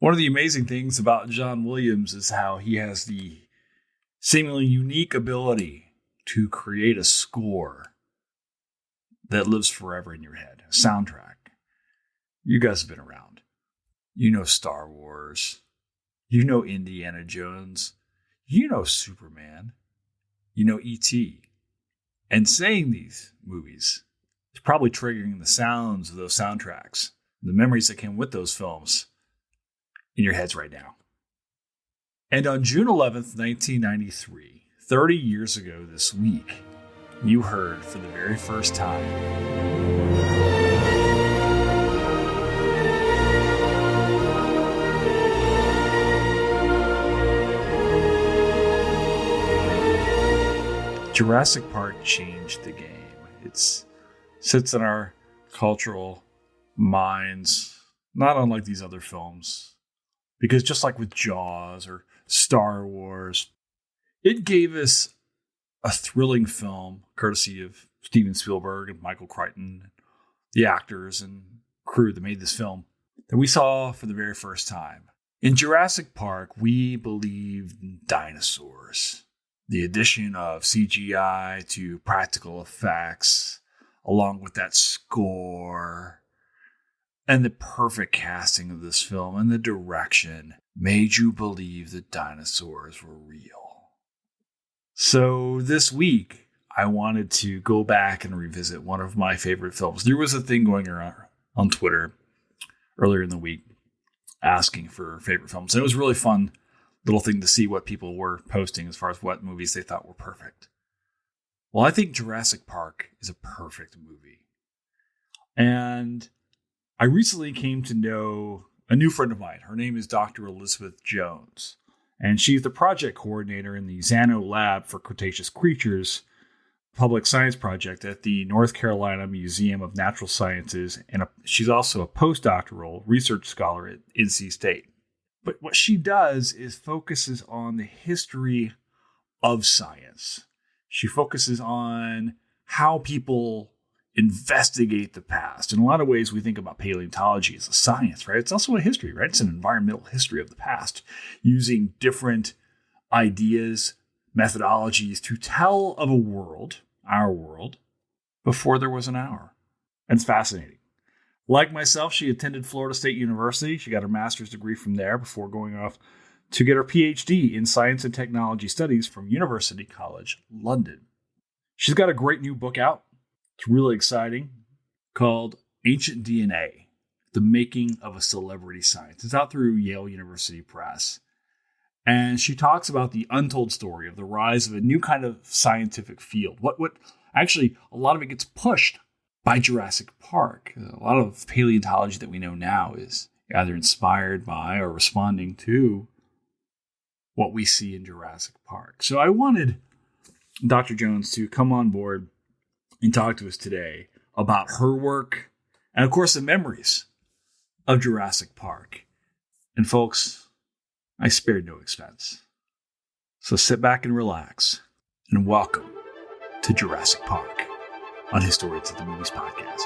One of the amazing things about John Williams is how he has the seemingly unique ability to create a score that lives forever in your head, a soundtrack. You guys have been around. You know Star Wars. You know Indiana Jones. You know Superman. You know E.T. And saying these movies is probably triggering the sounds of those soundtracks, the memories that came with those films in your heads right now. And on June 11th, 1993, 30 years ago this week, you heard for the very first time Jurassic Park changed the game. It sits in our cultural minds, not unlike these other films. Because just like with Jaws or Star Wars, it gave us a thrilling film, courtesy of Steven Spielberg and Michael Crichton, the actors and crew that made this film, that we saw for the very first time. In Jurassic Park, we believed in dinosaurs. The addition of CGI to practical effects, along with that score, and the perfect casting of this film and the direction made you believe that dinosaurs were real. So this week, I wanted to go back and revisit one of my favorite films. There was a thing going around on Twitter earlier in the week asking for favorite films. And it was a really fun little thing to see what people were posting as far as what movies they thought were perfect. Well, I think Jurassic Park is a perfect movie. And I recently came to know a new friend of mine. Her name is Dr. Elizabeth Jones, and she's the project coordinator in the Zano Lab for Cretaceous Creatures public science project at the North Carolina Museum of Natural Sciences, and she's also a postdoctoral research scholar at NC State. But what she does is focuses on the history of science. She focuses on how people investigate the past. In a lot of ways, we think about paleontology as a science, right? It's also a history, right? It's an environmental history of the past, using different ideas, methodologies to tell of a world, our world, before there was an hour. And it's fascinating. Like myself, she attended Florida State University. She got her master's degree from there before going off to get her PhD in Science and Technology Studies from University College London. She's got a great new book out. It's really exciting, called Ancient DNA, The Making of a Celebrity Science. It's out through Yale University Press. And she talks about the untold story of the rise of a new kind of scientific field. What actually, a lot of it gets pushed by Jurassic Park. A lot of paleontology that we know now is either inspired by or responding to what we see in Jurassic Park. So I wanted Dr. Jones to come on board and talk to us today about her work and, of course, the memories of Jurassic Park. And folks, I spared no expense. So sit back and relax and welcome to Jurassic Park on Historians of the Movies podcast.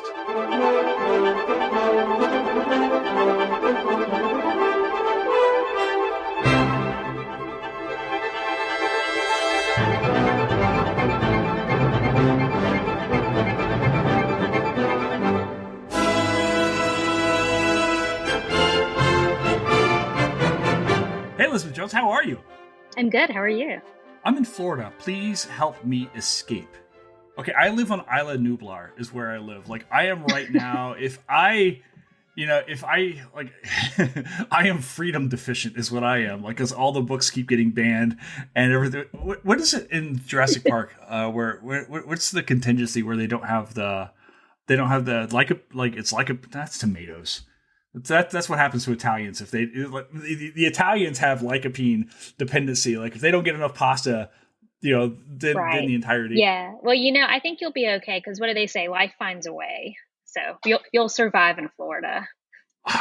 Hey, Elizabeth Jones, how are you? I'm good. How are you? I'm in Florida. Please help me escape. Okay, I live on Isla Nublar is where I live. Like, I am right now, I am freedom deficient is what I am. Like, because all the books keep getting banned and everything. What is it in Jurassic Park what's the contingency where they don't have the that's tomatoes. That's what happens to Italians. If they, the Italians have lycopene dependency. Like, if they don't get enough pasta, then the entirety. Yeah. Well, I think you'll be okay, because what do they say? Life finds a way. So you'll survive in Florida.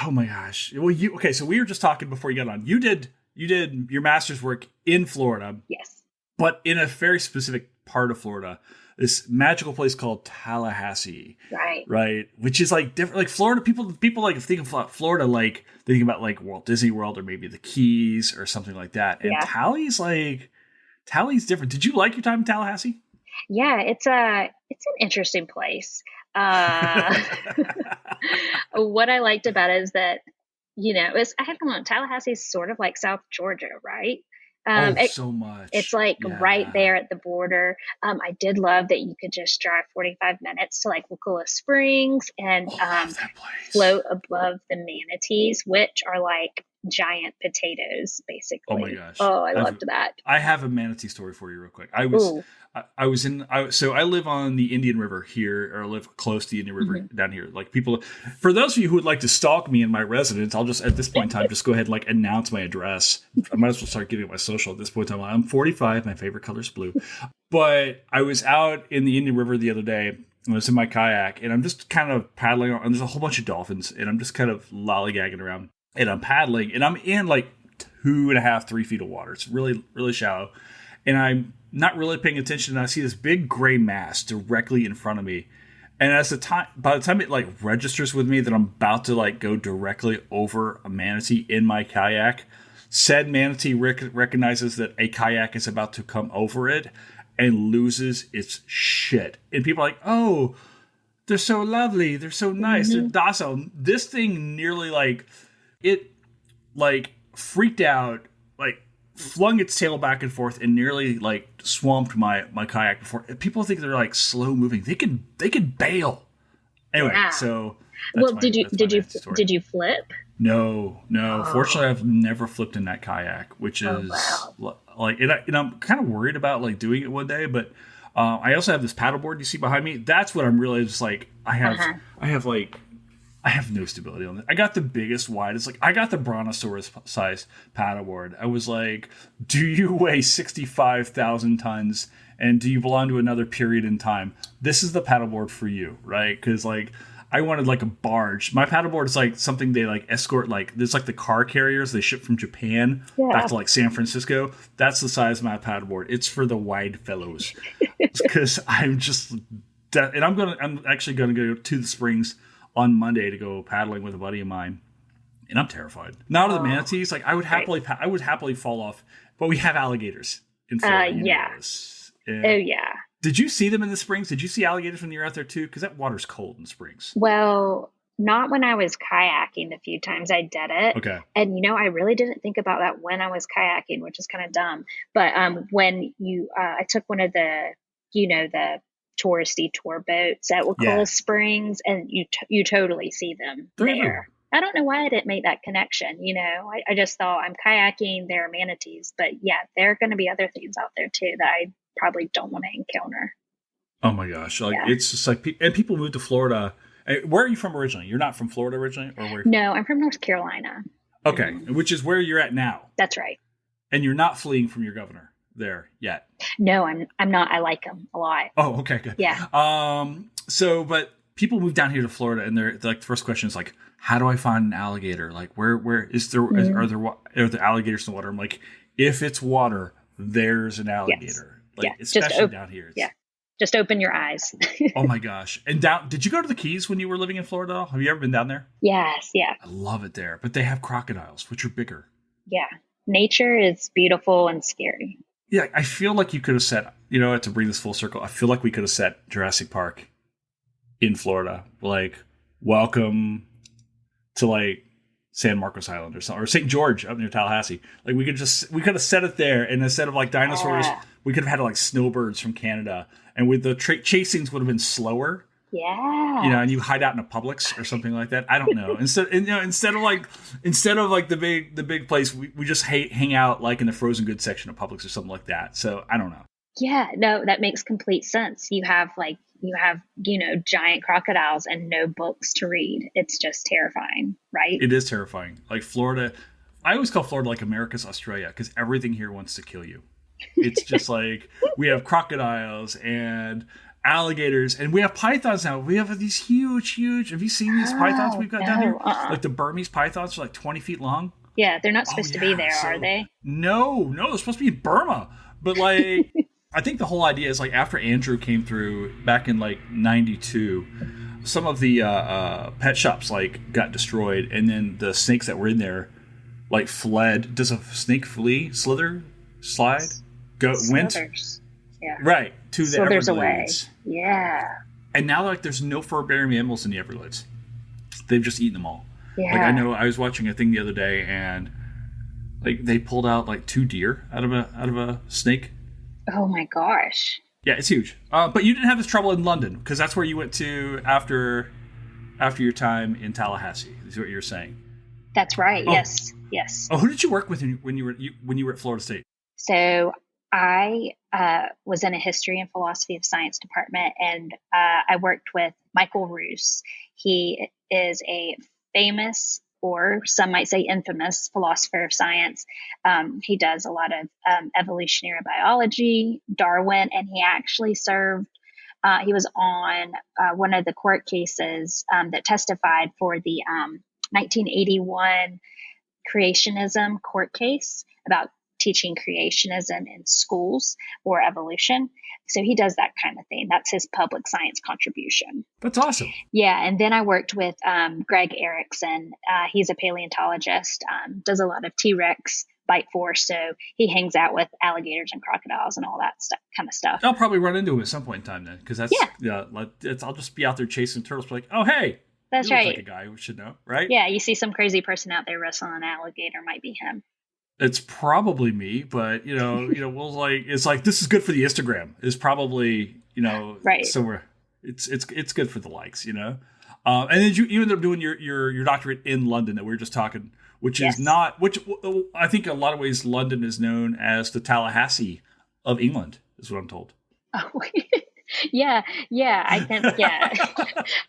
Oh my gosh. Well, so we were just talking before you got on. You did your master's work in Florida. Yes. But in a very specific part of Florida. this magical place called Tallahassee. Right. Right. Which is like different. Like Florida, people like think of Florida like they think about like Walt Disney World or maybe the Keys or something like that. And Tally's different. Did you like your time in Tallahassee? Yeah, it's an interesting place. What I liked about it is that, I don't know, Tallahassee's sort of like South Georgia, right? So much. It's like right there at the border. I did love that you could just drive 45 minutes to like Wakulla Springs and float above the manatees, which are like giant potatoes, basically. Oh my gosh! Oh, I loved that. I have a manatee story for you, real quick. I live on the Indian River here, or I live close to the Indian River down here. Like people, for those of you who would like to stalk me in my residence, I'll just at this point in time just go ahead and like announce my address. I might as well start giving my social at this point in time. I'm 45. My favorite color is blue. But I was out in the Indian River the other day. And I was in my kayak, and I'm just kind of paddling around, and there's a whole bunch of dolphins, and I'm just kind of lollygagging around. And I'm paddling, and I'm in like 2.5, 3 feet of water. It's really, really shallow. And I'm not really paying attention. And I see this big gray mass directly in front of me. And by the time it like registers with me that I'm about to like go directly over a manatee in my kayak, said manatee recognizes that a kayak is about to come over it and loses its shit. And people are like, oh, they're so lovely. They're so nice. They're docile. This thing nearly it like freaked out, like flung its tail back and forth and nearly like swamped my kayak before. People think they're like slow moving. They could bail. Anyway, so did you flip? No. Fortunately, I've never flipped in that kayak, which is like, and I'm kind of worried about like doing it one day, but I also have this paddleboard you see behind me. That's what I'm really just like, I have no stability on it. I got the biggest, widest, like I got the Brontosaurus size paddleboard. I was like, do you weigh 65,000 tons and do you belong to another period in time? This is the paddleboard for you, right? Because like I wanted like a barge. My paddleboard is like something they like escort, like there's like the car carriers they ship from Japan back to like San Francisco. That's the size of my paddleboard. It's for the wide fellows. Because I'm just, and I'm actually gonna go to the Springs on Monday to go paddling with a buddy of mine, and I'm terrified. Now to the manatees, like I would happily fall off, but we have alligators in Florida. Did you see them in the Springs? Did you see alligators when you were out there too? Because that water's cold in the Springs. Well, not when I was kayaking. The few times I did it. Okay. And I really didn't think about that when I was kayaking, which is kind of dumb. But when I took one of the the touristy tour boats at Wakulla Springs, and you totally see them there. I don't know why I didn't make that connection. I just thought I'm kayaking, there are manatees, but there are going to be other things out there too that I probably don't want to encounter. Oh my gosh. It's just like, and people move to Florida. Where are you from originally? You're not from Florida originally? Or where? No, I'm from North Carolina. Okay. Which is where you're at now. That's right. And you're not fleeing from your governor there yet. No, I'm not. I like him a lot. Oh, okay, good. Yeah. But people move down here to Florida, and they're like, the first question is like, how do I find an alligator? Like, where is there? Are there alligators in the water? I'm like, if it's water, there's an alligator. Yes. Like, especially down here. Just open your eyes. Oh my gosh! And did you go to the Keys when you were living in Florida? Have you ever been down there? Yes. Yeah. I love it there, but they have crocodiles, which are bigger. Yeah, nature is beautiful and scary. Yeah, I feel like you could have set, to bring this full circle, I feel like we could have set Jurassic Park in Florida. Like, welcome to like San Marcos Island or something, or St. George up near Tallahassee. Like we could have set it there, and instead of like dinosaurs, we could have had like snowbirds from Canada, and with the chasings would have been slower. Yeah. And you hide out in a Publix or something like that. I don't know. Instead of like the big place, we just hang out like in the frozen goods section of Publix or something like that. So I don't know. Yeah, no, that makes complete sense. You have giant crocodiles and no books to read. It's just terrifying, right? It is terrifying. Like Florida, I always call Florida like America's Australia because everything here wants to kill you. It's just like we have crocodiles and alligators, and we have pythons now. We have these huge. Have you seen these pythons we've got down here? Like the Burmese pythons are like 20 feet long. Yeah, they're not supposed to be there, are they? No, they're supposed to be in Burma. But like, I think the whole idea is like after Andrew came through back in like '92, some of the pet shops like got destroyed, and then the snakes that were in there like fled. Does a snake flee? Slither? Slide? Go? Went? Slithers. Yeah. Right. To the Slithers Everglades. away. Yeah. And now like there's no fur-bearing mammals in the Everglades. They've just eaten them all. Yeah. Like I know I was watching a thing the other day, and like they pulled out like 2 deer out of a snake. Oh my gosh. Yeah, it's huge. But you didn't have this trouble in London because that's where you went to after your time in Tallahassee. Is what you're saying? That's right. Oh. Yes. Oh, who did you work with when you were at Florida State? So I was in a history and philosophy of science department, and I worked with Michael Roos. He is a famous, or some might say infamous, philosopher of science. He does a lot of evolutionary biology, Darwin, and he actually served. He was on one of the court cases that testified for the 1981 creationism court case about teaching creationism in schools or evolution. So he does that kind of thing. That's his public science contribution. That's awesome. Yeah. And then I worked with Greg Erickson. He's a paleontologist, does a lot of T-Rex bite force. So he hangs out with alligators and crocodiles and all that kind of stuff. I'll probably run into him at some point in time then, because that's I'll just be out there chasing turtles. Be like, oh hey, that's you look right. like a guy who should know, right? Yeah, you see some crazy person out there wrestling an alligator, might be him. It's probably me, but we'll like it's like this is good for the Instagram. Is probably right. somewhere. It's good for the likes, and then you ended up doing your doctorate in London that we were just talking, which is not which I think in a lot of ways London is known as the Tallahassee of England, is what I'm told. Oh, yeah. I can. Yeah,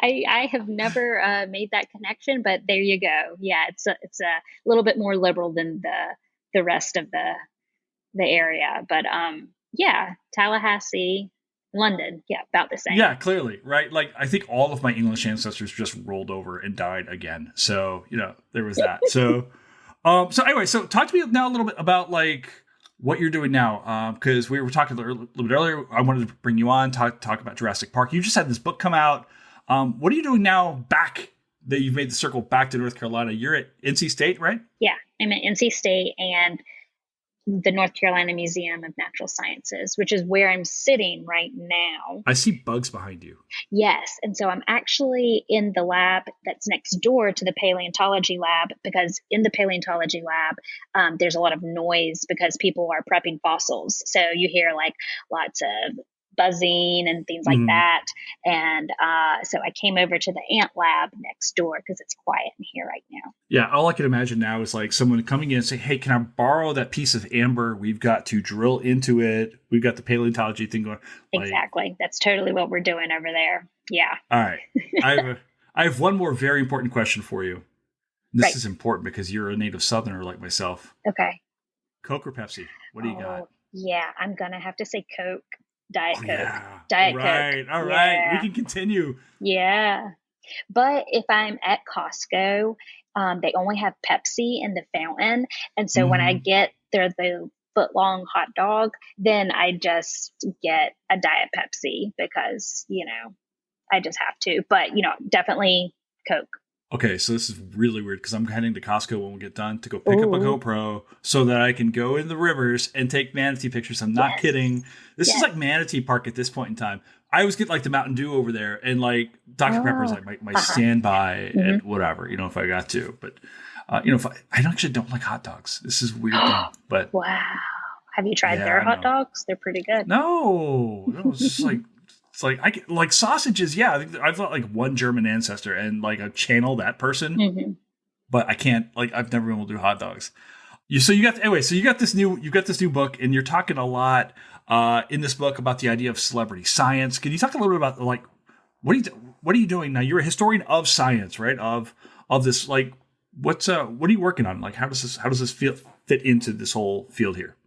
I have never made that connection, but there you go. Yeah, it's a little bit more liberal than the rest of the area, but yeah, Tallahassee, London, yeah, about the same. Yeah, clearly, right? Like I think all of my English ancestors just rolled over and died again. So there was that. So anyway, so talk to me now a little bit about like what you're doing now, because we were talking a little bit earlier. I wanted to bring you on, talk about Jurassic Park. You just had this book come out. What are you doing now back that you've made the circle back to North Carolina? You're at NC State, right? Yeah, I'm at NC State and the North Carolina Museum of Natural Sciences, which is where I'm sitting right now. I see bugs behind you. Yes. And so I'm actually in the lab that's next door to the paleontology lab, because in the paleontology lab, there's a lot of noise because people are prepping fossils. So you hear like lots of buzzing and things like that. And so I came over to the ant lab next door because it's quiet in here right now. Yeah, all I can imagine now is like someone coming in and say, hey, can I borrow that piece of amber? We've got to drill into it. We've got the paleontology thing going. Exactly. That's totally what we're doing over there. Yeah. All right. I have one more very important question for you. This is important because you're a native Southerner like myself. Okay. Coke or Pepsi? What do you got? Yeah, I'm going to have to say Coke. Diet Coke. Yeah. Diet Coke. All right. We can continue. Yeah. But if I'm at Costco, they only have Pepsi in the fountain. And so when I get the foot-long hot dog, then I just get a Diet Pepsi because, I just have to. But, definitely Coke. Okay, so this is really weird because I'm heading to Costco when we get done to go pick up a GoPro so that I can go in the rivers and take manatee pictures. I'm not kidding. This is like Manatee Park at this point in time. I always get like the Mountain Dew over there, and like Dr. Pepper is like my standby and whatever, if I got to. But if I actually don't like hot dogs. This is weird. But wow, have you tried their hot dogs? They're pretty good. No, it's just like. It's like I like sausages. Yeah, I think I've got like one German ancestor, and like I channel that person, but I can't. Like I've never been able to do hot dogs. So you got this new book, and you're talking a lot in this book about the idea of celebrity science. Can you talk a little bit about like what are you doing now? You're a historian of science, right? Of this like what are you working on? Like how does this fit into this whole field here?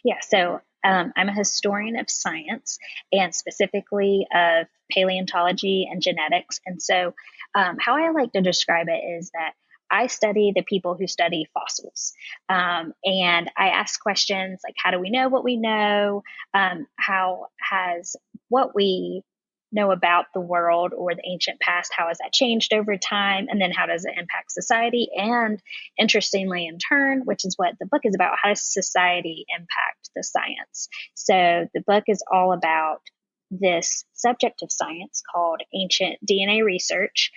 Yeah, so. I'm a historian of science and specifically of paleontology and genetics. And so how I like to describe it is that I study the people who study fossils. And I ask questions like, how do we know what we know? How has what we know about the world or the ancient past, how has that changed over time? And then how does it impact society? And interestingly, in turn, which is what the book is about, how does society impact the science? So the book is all about this subject of science called ancient DNA research.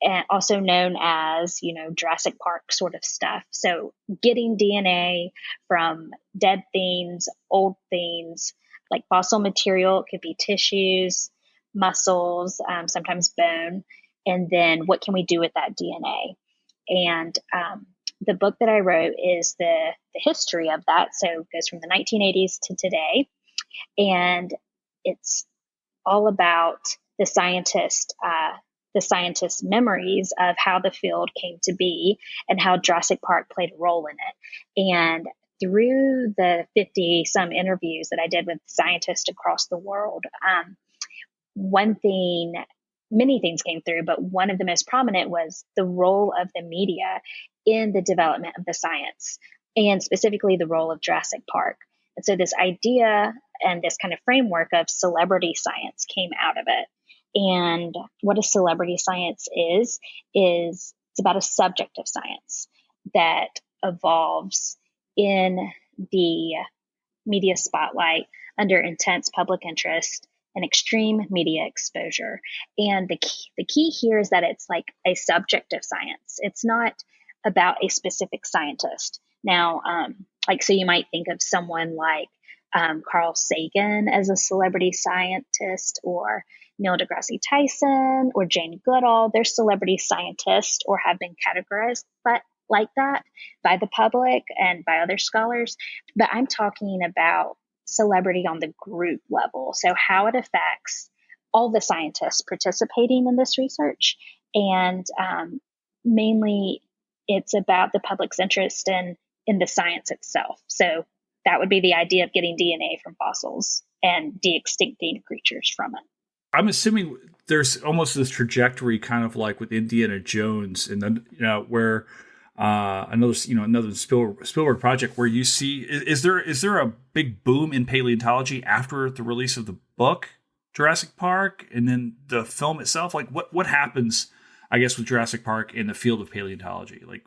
And also known as, Jurassic Park sort of stuff. So getting DNA from dead things, old things, like fossil material, it could be tissues, muscles, sometimes bone. And then what can we do with that DNA? And the book that I wrote is the history of that. So it goes from the 1980s to today. And it's all about the scientists' memories of how the field came to be and how Jurassic Park played a role in it. And through the 50 some interviews that I did with scientists across the world, many things came through, but one of the most prominent was the role of the media in the development of the science, and specifically the role of Jurassic Park. And so this idea and this kind of framework of celebrity science came out of it. And what a celebrity science is it's about a subject of science that evolves in the media spotlight under intense public interest and extreme media exposure. And the key here is that it's like a subject of science. It's not about a specific scientist. Now, so you might think of someone like Carl Sagan as a celebrity scientist, or Neil deGrasse Tyson, or Jane Goodall. They're celebrity scientists or have been categorized like that by the public and by other scholars. But I'm talking about celebrity on the group level. So how it affects all the scientists participating in this research. And mainly it's about the public's interest in the science itself. So that would be the idea of getting DNA from fossils and de-extincting creatures from it. I'm assuming there's almost this trajectory, kind of like with Indiana Jones, and then where another Spielberg project, where you see is there a big boom in paleontology after the release of the book Jurassic Park, and then the film itself? Like what happens, I guess, with Jurassic Park in the field of paleontology, like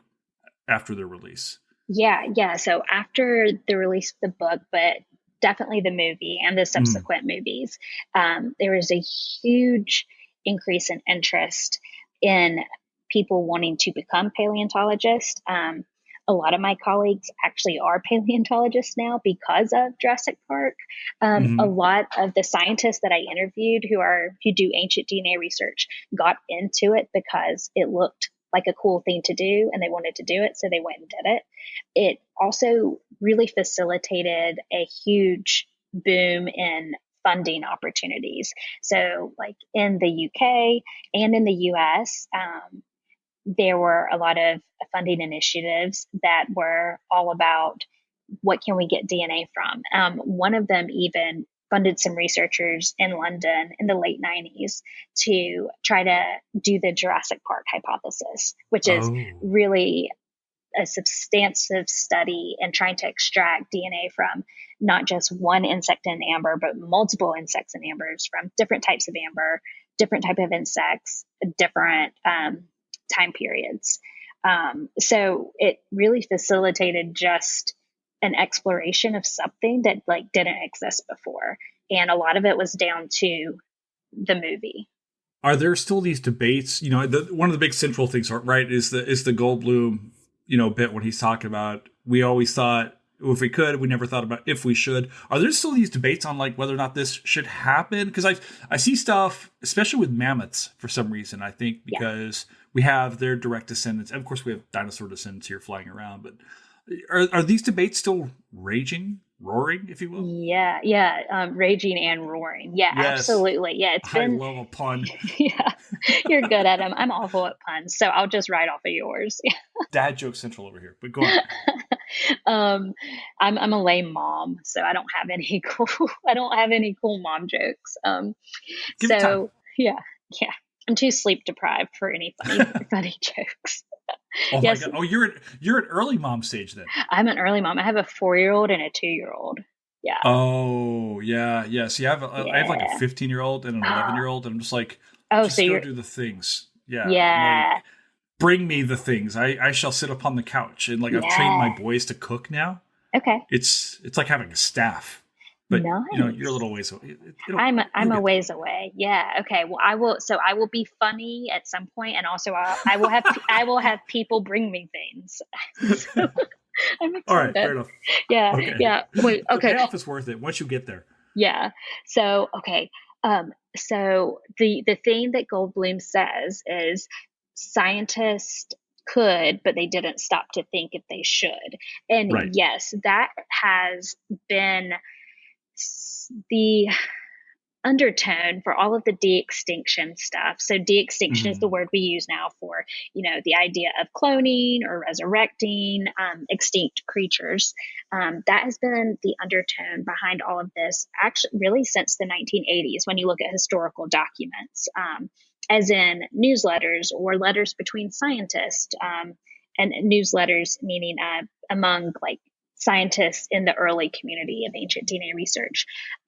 after the release? Yeah. So after the release of the book, but definitely the movie and the subsequent movies, there was a huge increase in interest in people wanting to become paleontologists. A lot of my colleagues actually are paleontologists now because of Jurassic Park. A lot of the scientists that I interviewed who do ancient DNA research got into it because it looked like a cool thing to do and they wanted to do it, so they went and did it. It also really facilitated a huge boom in funding opportunities. So like in the UK and in the US, there were a lot of funding initiatives that were all about what can we get DNA from. One of them even funded some researchers in London in the late 90s to try to do the Jurassic Park hypothesis, which is really a substantive study in trying to extract DNA from not just one insect in amber, but multiple insects in ambers from different types of amber, different type of insects, different time periods. So it really facilitated just an exploration of something that didn't exist before. And a lot of it was down to the movie. Are there still these debates? One of the big central things, right, is the Goldblum, bit when he's talking about, we always thought if we could, we never thought about if we should. Are there still these debates on whether or not this should happen? Because I see stuff, especially with mammoths for some reason, I think, because we have their direct descendants. And of course, we have dinosaur descendants here flying around, but are these debates still roaring, if you will? Yeah. Raging and roaring. Yeah, yes. Absolutely. Yeah, I love a pun. Yeah, you're good at them. I'm awful at puns, so I'll just write off of yours. Dad joke central over here, but go on. I'm a lame mom, so I don't have any cool. I don't have any cool mom jokes. Yeah. I'm too sleep deprived for any funny jokes. Oh my Yes, god! Oh, you're an early mom stage then. I'm an early mom. I have a 4-year-old and a 2-year-old. Yeah, Oh yeah, yeah. See, I have like a yeah. 15-year-old and an 11-year-old, and I'm just like, Oh, so just go you're do the things. Yeah, I'm yeah, like, bring me the things. I shall sit upon the couch, and like I've trained my yeah. boys to cook now. Okay, It's like having a staff, but you're a nice. little ways away. I'm You'll a get there. ways away. Yeah. Okay. Well, I will. So I will be funny at some point, and also I will have I will have people bring me things. So I'm All right, fair excited. enough. Yeah. Okay, Yeah. Wait. the Okay. payoff is worth it once you get there. Yeah. So okay. So the thing that Goldblum says is scientists could, but they didn't stop to think if they should. And Right. yes, that has been the undertone for all of the de-extinction stuff. So de-extinction is the Mhm. word we use now for, the idea of cloning or resurrecting extinct creatures. That has been the undertone behind all of this, actually, really since the 1980s. When you look at historical documents, as in newsletters or letters between scientists, and newsletters meaning among like scientists in the early community of ancient DNA research,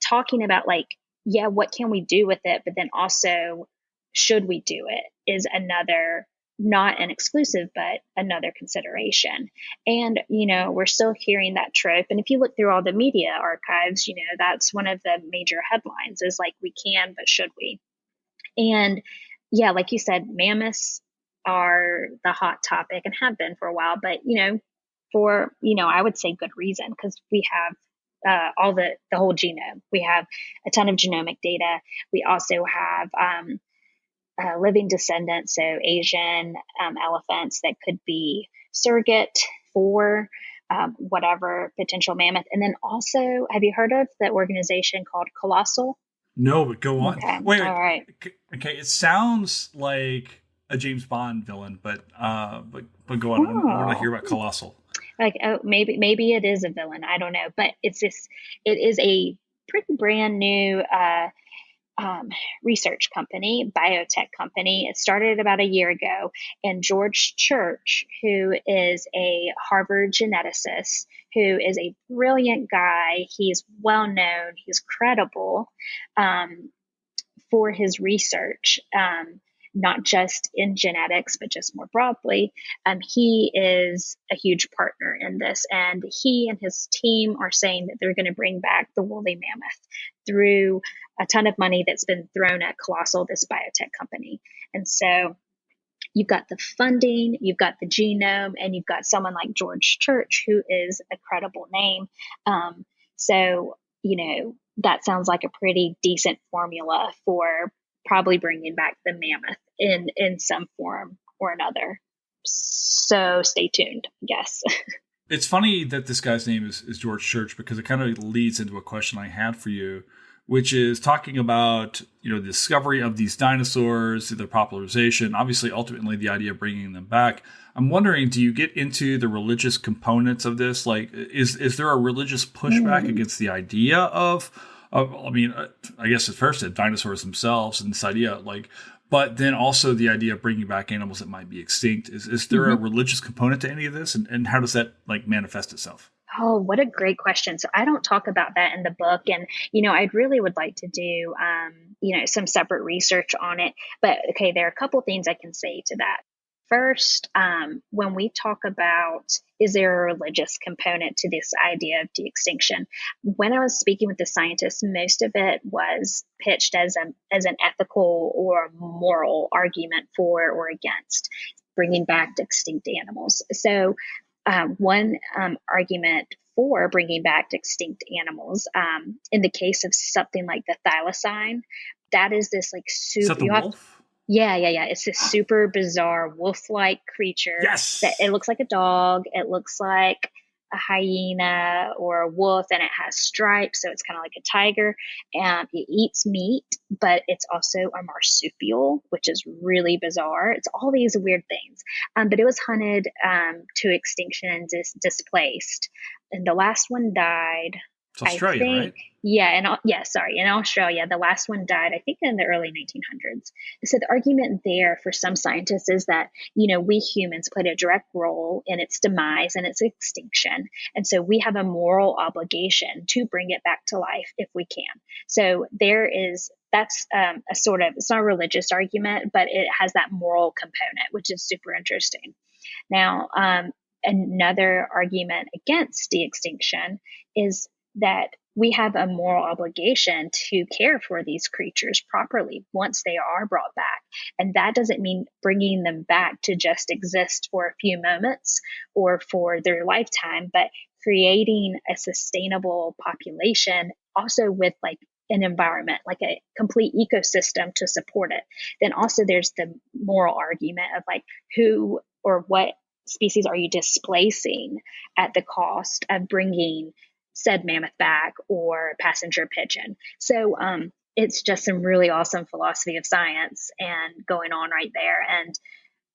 talking about like, yeah, what can we do with it? But then also, should we do it is another, not an exclusive, but another consideration. And, we're still hearing that trope. And if you look through all the media archives, that's one of the major headlines is like, we can, but should we? And yeah, like you said, mammoths are the hot topic and have been for a while, but, for, I would say good reason because we have all the whole genome. We have a ton of genomic data. We also have living descendants, so Asian elephants that could be surrogate for whatever potential mammoth. And then also, have you heard of the organization called Colossal? No, but go on. Okay, Wait. all right. Okay. It sounds like a James Bond villain, but go on. I want to Oh, hear about Colossal. like oh, maybe it is a villain. I don't know, but it is a pretty brand new um, research company, biotech company. It started about a year ago, and George Church, who is a Harvard geneticist, who is a brilliant guy, he's well known, he's credible um, for his research. Not just in genetics, but just more broadly. He is a huge partner in this, and he and his team are saying that they're going to bring back the woolly mammoth through a ton of money that's been thrown at Colossal, this biotech company. And so you've got the funding, you've got the genome, and you've got someone like George Church, who is a credible name. So, that sounds like a pretty decent formula for probably bringing back the mammoth in some form or another. So stay tuned, I guess. It's funny that this guy's name is George Church because it kind of leads into a question I had for you, which is talking about the discovery of these dinosaurs, their popularization, obviously ultimately the idea of bringing them back. I'm wondering, do you get into the religious components of this? Like, is there a religious pushback Mm. against the idea of I mean, I guess at first, dinosaurs themselves and this idea, like, but then also the idea of bringing back animals that might be extinct. Is there a Mhm. religious component to any of this, and how does that like manifest itself? Oh, what a great question. So I don't talk about that in the book. And, I really would like to do, some separate research on it. But okay, there are a couple things I can say to that. First, when we talk about is there a religious component to this idea of de-extinction? When I was speaking with the scientists, most of it was pitched as an ethical or moral argument for or against bringing back extinct animals. So one argument for bringing back extinct animals, in the case of something like the thylacine, that is this like Is super. that the You have wolf? Yeah, yeah, yeah. It's this super bizarre wolf-like creature that it Yes. looks like a dog. It looks like a hyena or a wolf, and it has stripes, so it's kind of like a tiger. And it eats meat, but it's also a marsupial, which is really bizarre. It's all these weird things. But it was hunted to extinction and displaced. And the last one died It's I Australian, think, right? yeah, sorry, in Australia, the last one died, I think, in the early 1900s. So the argument there for some scientists is that, we humans played a direct role in its demise and its extinction. And so we have a moral obligation to bring it back to life if we can. So that's a sort of, it's not a religious argument, but it has that moral component, which is super interesting. Now, another argument against de-extinction is that we have a moral obligation to care for these creatures properly once they are brought back. And that doesn't mean bringing them back to just exist for a few moments or for their lifetime, but creating a sustainable population also with like an environment, like a complete ecosystem to support it. Then also there's the moral argument of like who or what species are you displacing at the cost of bringing said mammoth back or passenger pigeon. So it's just some really awesome philosophy of science and going on right there. And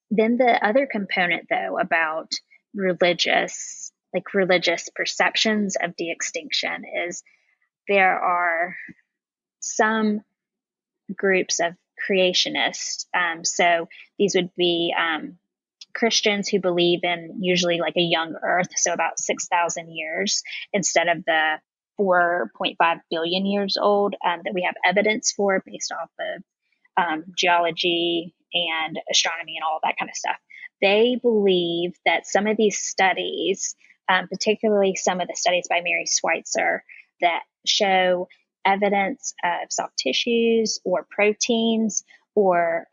then the other component, though, about religious perceptions of de-extinction is there are some groups of creationists. So these would be Christians who believe in usually like a young Earth, so about 6,000 years instead of the 4.5 billion years old that we have evidence for based off of geology and astronomy and all of that kind of stuff. They believe that some of these studies, particularly some of the studies by Mary Schweitzer, that show evidence of soft tissues or proteins or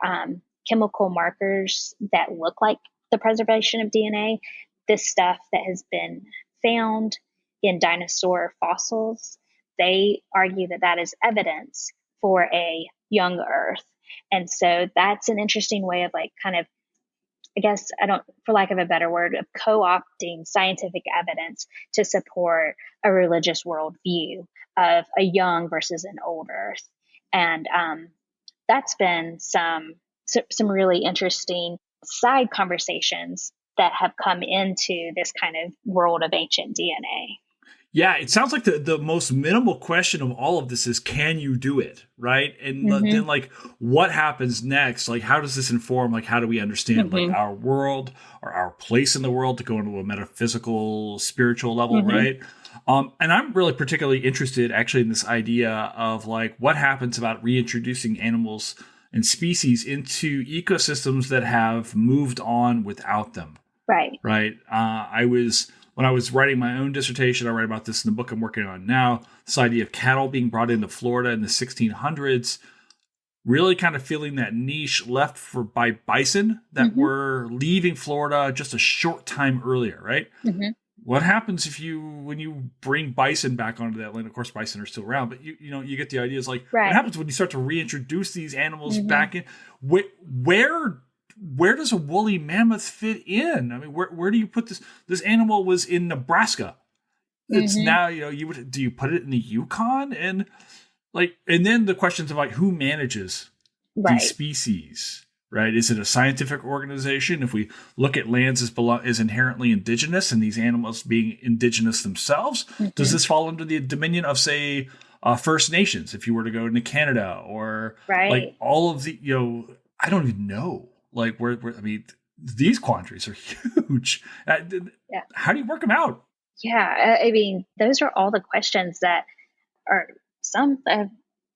chemical markers that look like the preservation of DNA, this stuff that has been found in dinosaur fossils, they argue that that is evidence for a young Earth. And so that's an interesting way of like kind of, I guess, for lack of a better word, of co-opting scientific evidence to support a religious worldview of a young versus an old Earth. And that's been some really interesting side conversations that have come into this kind of world of ancient DNA. Yeah, it sounds like the most minimal question of all of this is, can you do it? Right. And then like, what happens next? Like, how does this inform, like, how do we understand like our world or our place in the world to go into a metaphysical, spiritual level? Right. And I'm really particularly interested actually in this idea of like what happens about reintroducing animals and species into ecosystems that have moved on without them. Right. Right. When I was writing my own dissertation, I write about this in the book I'm working on now, this idea of cattle being brought into Florida in the 1600s, really kind of feeling that niche left by bison that were leaving Florida just a short time earlier, right? What happens when you bring bison back onto that land? Of course, bison are still around, but you get the idea. It's like, what happens when you start to reintroduce these animals back in? Where does a woolly mammoth fit in? I mean, where do you put this? This animal was in Nebraska. It's now, do you put it in the Yukon? And then the questions of like, who manages these species, right? Is it a scientific organization? If we look at lands as inherently indigenous and these animals being indigenous themselves, does this fall under the dominion of, say, First Nations? If you were to go into Canada or like all of the, I don't even know. Like where I mean, these quandaries are huge. How do you work them out? Yeah, I mean, those are all the questions that are some that have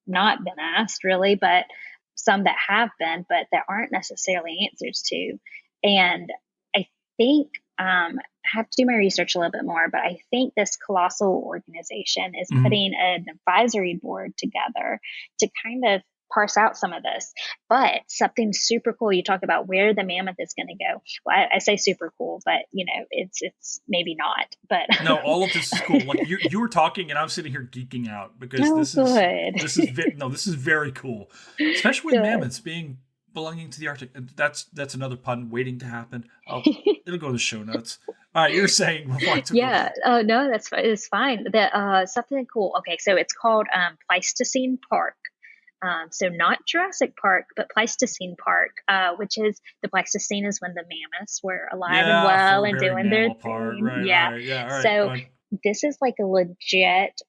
not been asked really, but some that have been, but that aren't necessarily answers to. And I think I have to do my research a little bit more, but I think this colossal organization is putting an advisory board together to kind of parse out some of this. But something super cool, you talk about where the mammoth is going to go. Well, I say super cool, but it's maybe not. But no, all of this is cool. Like you were talking, and I'm sitting here geeking out because this is very cool, especially with mammoths belonging to the Arctic. That's another pun waiting to happen. It'll go in the show notes. All right, you're saying before I took over. No, it's fine. That something cool. Okay, so it's called Pleistocene Park. So not Jurassic Park, but Pleistocene Park, which is the Pleistocene is when the mammoths were alive and well and doing their thing. Right, All right. So this is like a legit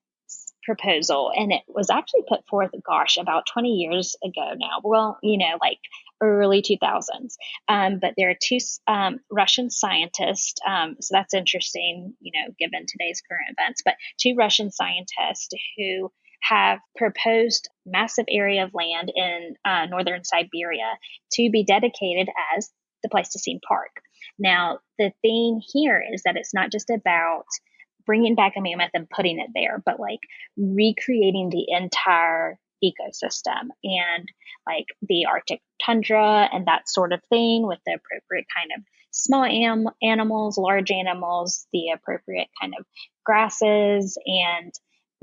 proposal, and it was actually put forth, gosh, about 20 years ago now. Well, like early 2000s. But there are two Russian scientists. So that's interesting, given today's current events. But two Russian scientists who have proposed massive area of land in northern Siberia to be dedicated as the Pleistocene Park. Now, the thing here is that it's not just about bringing back a mammoth and putting it there, but like recreating the entire ecosystem and like the Arctic tundra and that sort of thing with the appropriate kind of small animals, large animals, the appropriate kind of grasses, and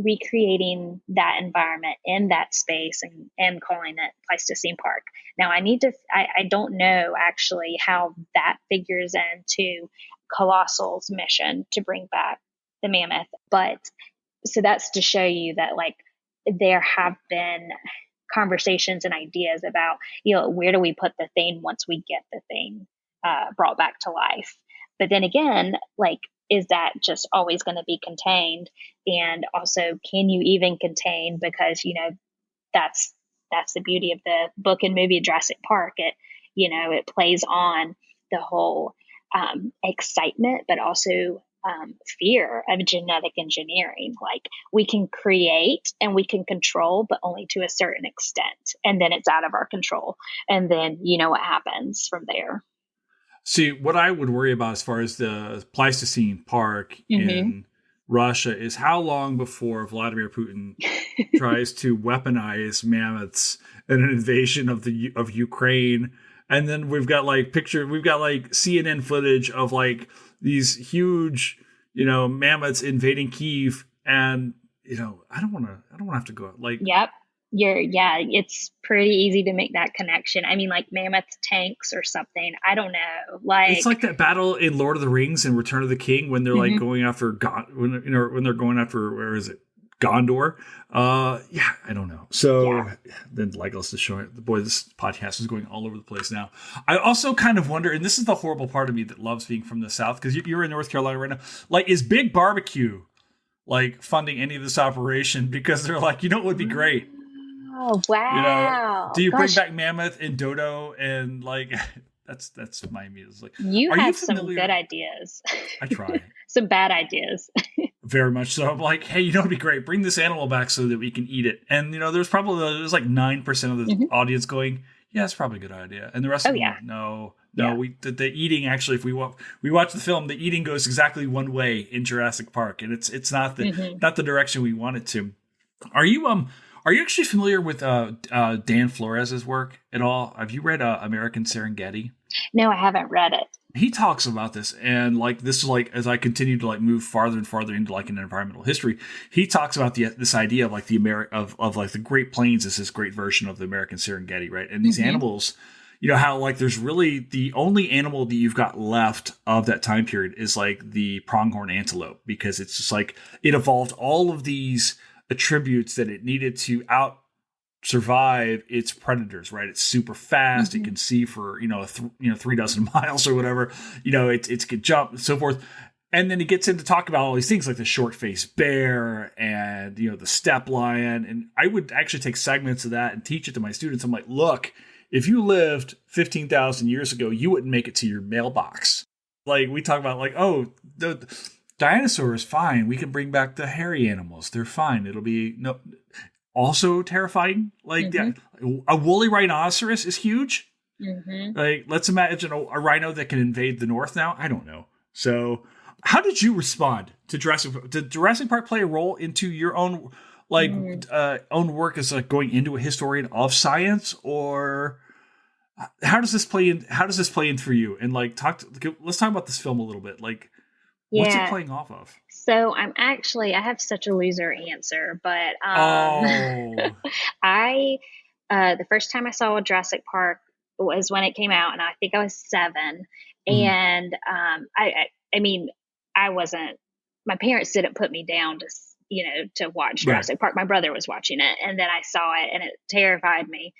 recreating that environment in that space, and calling it Pleistocene Park. Now, I don't know actually how that figures into Colossal's mission to bring back the mammoth, but so that's to show you that like there have been conversations and ideas about, where do we put the thing once we get the thing brought back to life. But then again, like, is that just always going to be contained? And also, can you even contain? Because, that's the beauty of the book and movie of Jurassic Park. It plays on the whole excitement, but also fear of genetic engineering. Like, we can create and we can control, but only to a certain extent. And then it's out of our control. And then, what happens from there. See, what I would worry about as far as the Pleistocene Park in Russia is how long before Vladimir Putin tries to weaponize mammoths in an invasion of Ukraine. And then we've got like CNN footage of like these huge, mammoths invading Kyiv. And, I don't want to have to go like, yep. It's pretty easy to make that connection. I mean, like mammoth tanks or something. I don't know. Like, it's like that battle in Lord of the Rings and Return of the King when they're like going after when they're going after, where is it? Gondor. I don't know. So then Legolas is showing it. Boy, this podcast is going all over the place now. I also kind of wonder, and this is the horrible part of me that loves being from the South, because you're in North Carolina right now. Like, is Big Barbecue like funding any of this operation? Because they're like, what would be great? Oh, wow. Do you bring back mammoth and dodo and like that's my immediate. Like, you have some good ideas. I try. Some bad ideas. Very much so. I'm like, hey, it'd be great. Bring this animal back so that we can eat it. And there's like 9% of the audience going, yeah, it's probably a good idea. And the rest of them, no. The eating, actually, if we watch the film, the eating goes exactly one way in Jurassic Park, and it's not the direction we want it to. Are you actually familiar with Dan Flores's work at all? Have you read American Serengeti? No, I haven't read it. He talks about this, and like this is like, as I continue to like move farther and farther into like an environmental history, he talks about this idea of like of like the Great Plains is this great version of the American Serengeti, right? And these animals, how like there's really the only animal that you've got left of that time period is like the pronghorn antelope, because it's just like it evolved all of these attributes that it needed to survive its predators, right? It's super fast. It can see for 3 dozen miles or whatever. It can jump and so forth. And then he gets into talk about all these things like the short-faced bear and the steppe lion. And I would actually take segments of that and teach it to my students. I'm like, look, if you lived 15,000 years ago, you wouldn't make it to your mailbox. Like, we talk about like, oh, the dinosaur is fine. We can bring back the hairy animals. They're fine. It'll be also terrifying. Like a woolly rhinoceros is huge. Like, let's imagine a rhino that can invade the north now. I don't know. So how did you respond to Jurassic Park? Did Jurassic Park play a role into your own own work as like going into a historian of science, or how does this play in for you? And like let's talk about this film a little bit. Like, what's it playing off of? So I have such a loser answer, but I the first time I saw Jurassic Park was when it came out, and I think I was 7. And I mean, I wasn't. My parents didn't put me down to watch Jurassic Park. My brother was watching it, and then I saw it, and it terrified me.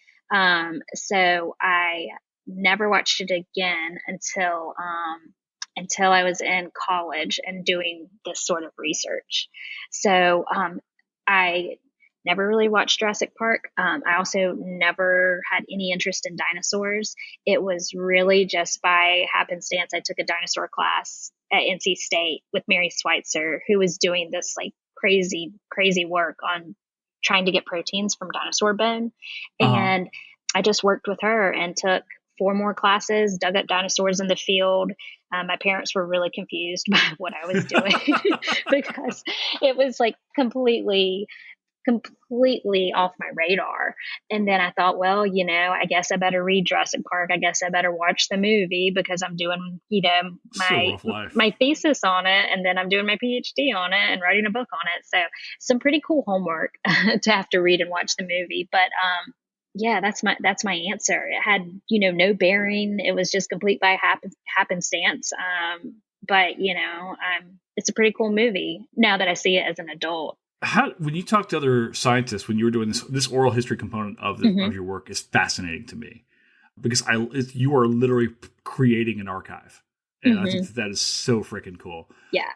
So I never watched it again until I was in college and doing this sort of research. So I never really watched Jurassic Park. I also never had any interest in dinosaurs. It was really just by happenstance I took a dinosaur class at NC State with Mary Schweitzer, who was doing this like crazy work on trying to get proteins from dinosaur bone. And I just worked with her and took 4 more classes, dug up dinosaurs in the field. My parents were really confused by what I was doing because it was like completely off my radar. And then I thought, well, I guess I better read Jurassic Park. I guess I better watch the movie because I'm doing, my thesis on it. And then I'm doing my PhD on it and writing a book on it. So some pretty cool homework to have to read and watch the movie. But, yeah, that's my answer. It had, no bearing. It was just complete by happenstance. But it's a pretty cool movie now that I see it as an adult. When you talk to other scientists, when you were doing this oral history component of your work is fascinating to me because you are literally creating an archive, and I think that is so freaking cool. Yeah.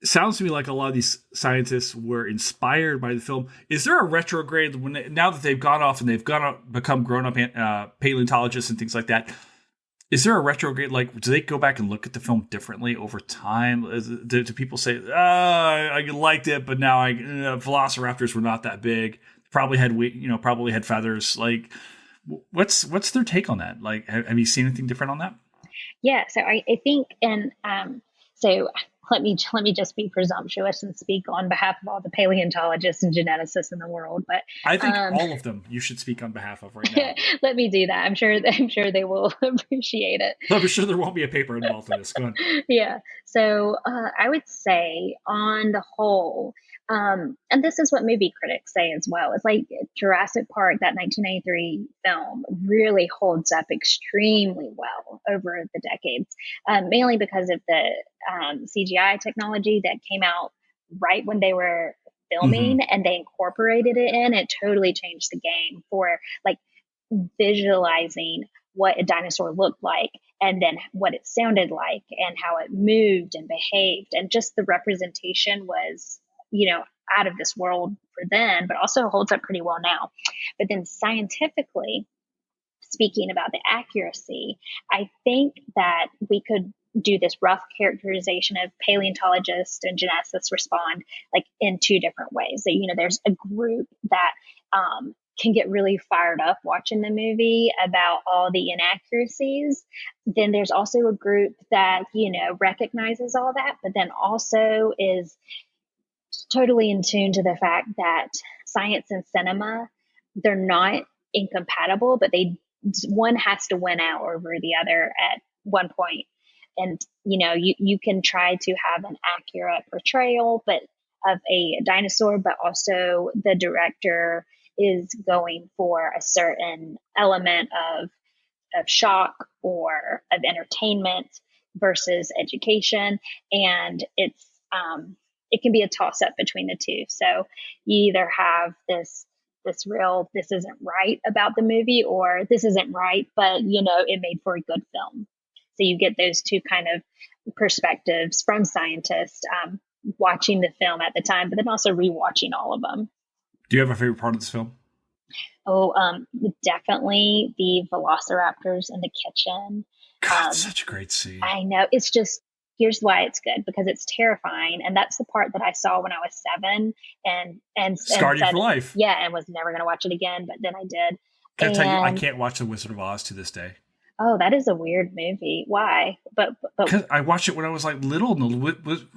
It sounds to me like a lot of these scientists were inspired by the film. Is there a retrograde now that they've gone off and they've become grown up paleontologists and things like that? Is there a retrograde? Like, do they go back and look at the film differently over time? Do people say, I liked it, but now velociraptors were not that big. Probably had feathers. Like, what's their take on that? Like, have you seen anything different on that? Yeah. So I think, so let me just be presumptuous and speak on behalf of all the paleontologists and geneticists in the world. But I think all of them you should speak on behalf of right now. Let me do that. I'm sure they will appreciate it. I'm sure there won't be a paper involved in this. Go on. Yeah. So I would say on the whole, and this is what movie critics say as well. It's like Jurassic Park, that 1993 film, really holds up extremely well over the decades, mainly because of the CGI technology that came out right when they were filming, and they incorporated it in. It totally changed the game for like visualizing what a dinosaur looked like and then what it sounded like and how it moved and behaved. And just the representation was, out of this world for then, but also holds up pretty well now. But then scientifically speaking about the accuracy, I think that we could do this rough characterization of paleontologists and geneticists respond like in 2 different ways. That, there's a group that can get really fired up watching the movie about all the inaccuracies. Then there's also a group that, recognizes all that, but then also is totally in tune to the fact that science and cinema, they're not incompatible, but one has to win out over the other at one point. And, you can try to have an accurate portrayal, but of a dinosaur, but also the director is going for a certain element of shock or of entertainment versus education. And it can be a toss up between the two. So you either have this isn't right about the movie, or this isn't right, but it made for a good film. So you get those 2 kind of perspectives from scientists watching the film at the time, but then also rewatching all of them. Do you have a favorite part of this film? Oh, definitely the velociraptors in the kitchen. God, such a great scene. I know. It's just, here's why it's good, because it's terrifying. And that's the part that I saw when I was 7 and scarred you for life. Yeah. And was never going to watch it again. But then I did. Can I tell you, I can't watch The Wizard of Oz to this day. Oh, that is a weird movie. Why? But because I watched it when I was like little, and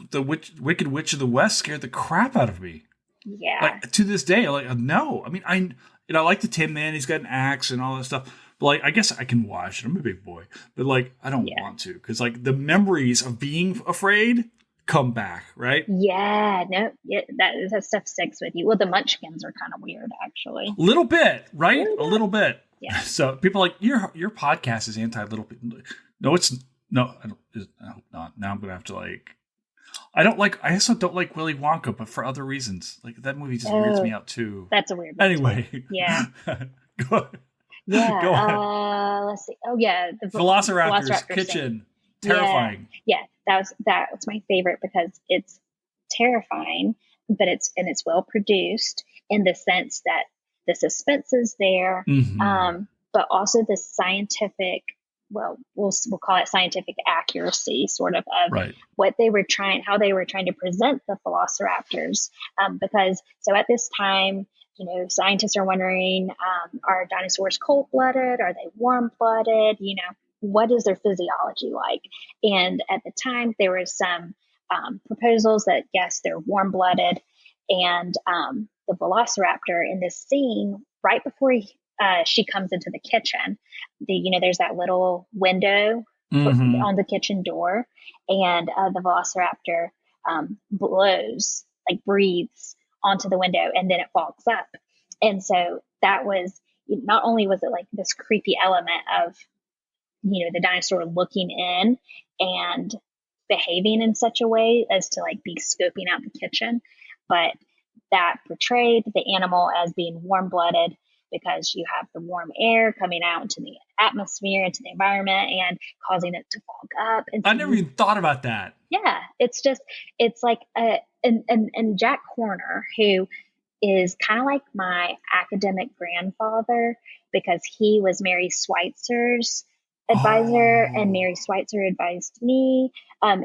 the Wicked Witch of the West scared the crap out of me. Yeah. Like to this day, like no. I mean, I like the Tin Man. He's got an axe and all that stuff. But like, I guess I can watch it. I'm a big boy, but like, I don't want to because like the memories of being afraid come back, right? Yeah. No. Yeah. That stuff sticks with you. Well, the Munchkins are kind of weird, actually. A little bit, right? A little bit. Yeah. So people are like your podcast is anti-little people. No, it's no. I hope not. Now I'm gonna have to like. I also don't like Willy Wonka, but for other reasons. Like that movie just weirds me out too. That's a weird movie. Anyway. Yeah. Go ahead. Yeah. Go ahead. Let's see. Oh yeah, the Velociraptors kitchen. Terrifying. Yeah. That was my favorite because it's terrifying, it's well produced in the sense that the suspense is there, but also the scientific, well, we'll call it scientific accuracy, sort of Right. what they were trying, how they were trying to present the velociraptors. Because so at this time, scientists are wondering, are dinosaurs cold-blooded? Are they warm-blooded? What is their physiology like? And at the time, there was some proposals that, yes, they're warm-blooded. And the velociraptor in this scene, right before she comes into the kitchen, there's that little window on the kitchen door, and the velociraptor blows, like breathes onto the window, and then it fogs up. And so that was, not only was it like this creepy element of, the dinosaur looking in and behaving in such a way as to like be scoping out the kitchen, but that portrayed the animal as being warm-blooded because you have the warm air coming out into the atmosphere, into the environment, and causing it to fog up. And so I never even thought about that. Yeah, it's like and Jack Horner, who is kind of like my academic grandfather, because he was Mary Schweitzer's advisor, and Mary Schweitzer advised me.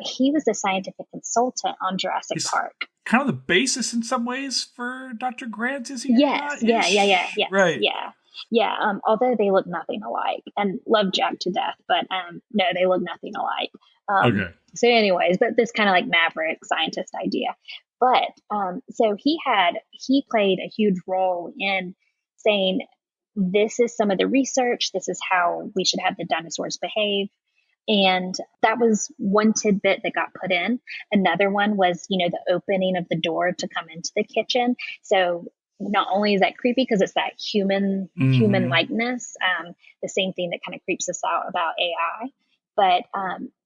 He was a scientific consultant on Jurassic Park. Kind of the basis in some ways for Dr. Grant, is he? Yes, yeah. Right. Yeah. Although they look nothing alike, and love Jack to death, but no, they look nothing alike. Okay. So anyways, but this kind of like maverick scientist idea. But so he played a huge role in saying, this is some of the research, this is how we should have the dinosaurs behave. And that was one tidbit that got put in. Another one was, the opening of the door to come into the kitchen. So not only is that creepy because it's that human likeness, the same thing that kind of creeps us out about AI, but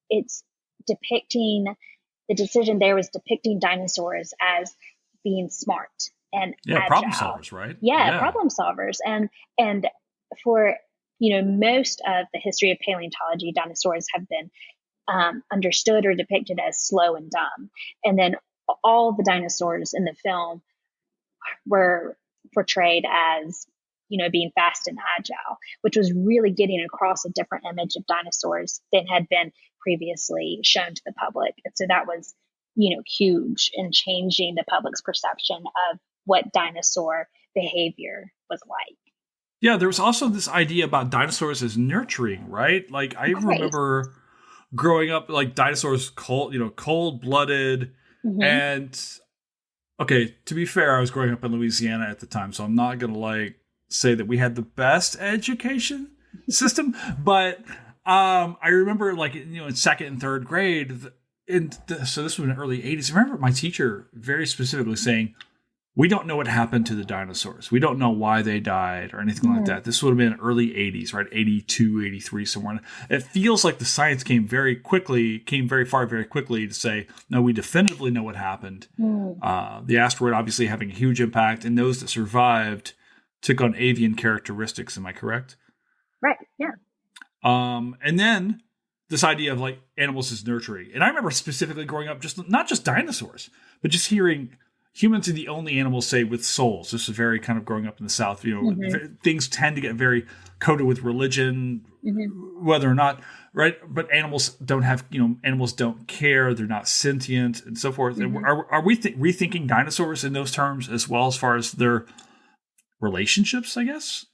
it's depicting, the decision there was depicting dinosaurs as being smart and agile. Problem solvers, right? Yeah, problem solvers. And for most of the history of paleontology, dinosaurs have been understood or depicted as slow and dumb. And then all the dinosaurs in the film were portrayed as, being fast and agile, which was really getting across a different image of dinosaurs than had been previously shown to the public. And so that was, huge in changing the public's perception of what dinosaur behavior was like. Yeah, there was also this idea about dinosaurs as nurturing, right? Like I remember growing up, like dinosaurs cold-blooded. And okay, to be fair, I was growing up in Louisiana at the time, so I'm not going to say that we had the best education system, but I remember in second and third grade, so this was in the early 80s. I remember my teacher very specifically saying, we don't know what happened to the dinosaurs. We don't know why they died or anything like that. This would have been early 80s, right? 82, 83, somewhere. It feels like the science came very far very quickly to say, no, we definitively know what happened. The asteroid obviously having a huge impact, and those that survived took on avian characteristics. Am I correct? Right, yeah. And then this idea of animals as nurturing. And I remember specifically growing up, not just dinosaurs, but just hearing humans are the only animals, say, with souls. This is very kind of growing up in the South. Things tend to get very coded with religion, whether or not, right? But animals don't have, animals don't care. They're not sentient and so forth. And are we rethinking dinosaurs in those terms as well, as far as their relationships, I guess?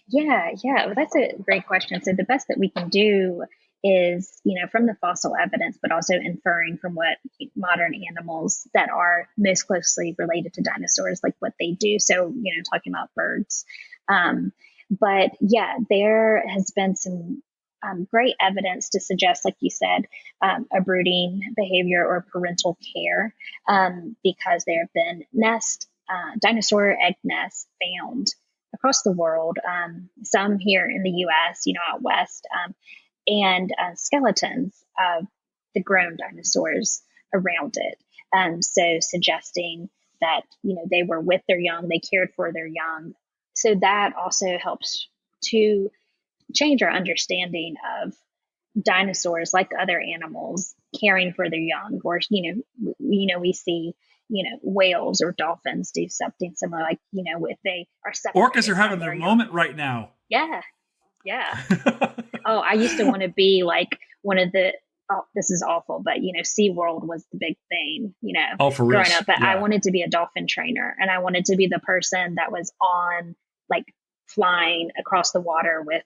Yeah. Well, that's a great question. So the best that we can do is, from the fossil evidence, but also inferring from what modern animals that are most closely related to dinosaurs, like what they do. So, talking about birds. But yeah, there has been some great evidence to suggest, like you said, a brooding behavior or parental care, because there have been dinosaur egg nests found across the world, some here in the U.S., out west, and skeletons of the grown dinosaurs around it. So suggesting that, they were with their young, they cared for their young. So that also helps to change our understanding of dinosaurs, like other animals, caring for their young, or we see whales or dolphins do something similar, like if they are separated Orcas are having from their their young. moment right now. Yeah, yeah. Oh, I used to want to be like one of the. Oh, this is awful, but SeaWorld was the big thing, Oh, for real? growing up. But I Yeah. wanted to be a dolphin trainer, and I wanted to be the person that was on, like, flying across the water with,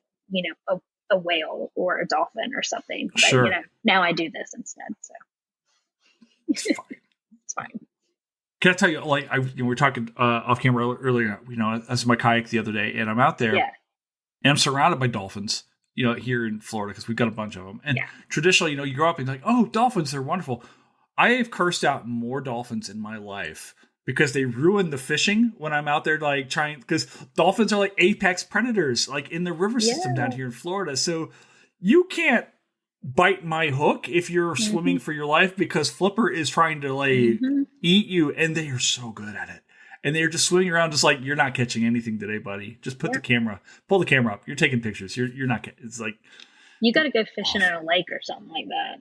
a whale or a dolphin or something. But Sure. now I do this instead, so It's fine. it's fine. Can I tell you, like, we were talking off camera earlier, as my kayak the other day, and I'm out there, Yeah. and I'm surrounded by dolphins, here in Florida, because we've got a bunch of them. And traditionally, you grow up and you're like, oh, dolphins, they're wonderful. I have cursed out more dolphins in my life because they ruin the fishing when I'm out there, like, trying, because dolphins are like apex predators, like in the river system down here in Florida. So you can't bite my hook if you're swimming for your life, because Flipper is trying to, like, eat you, and they are so good at it. And they're just swimming around, just like, you're not catching anything today, buddy. Just pull the camera up. You're taking pictures. You're not. It's like, you got to go fishing in a lake or something like that.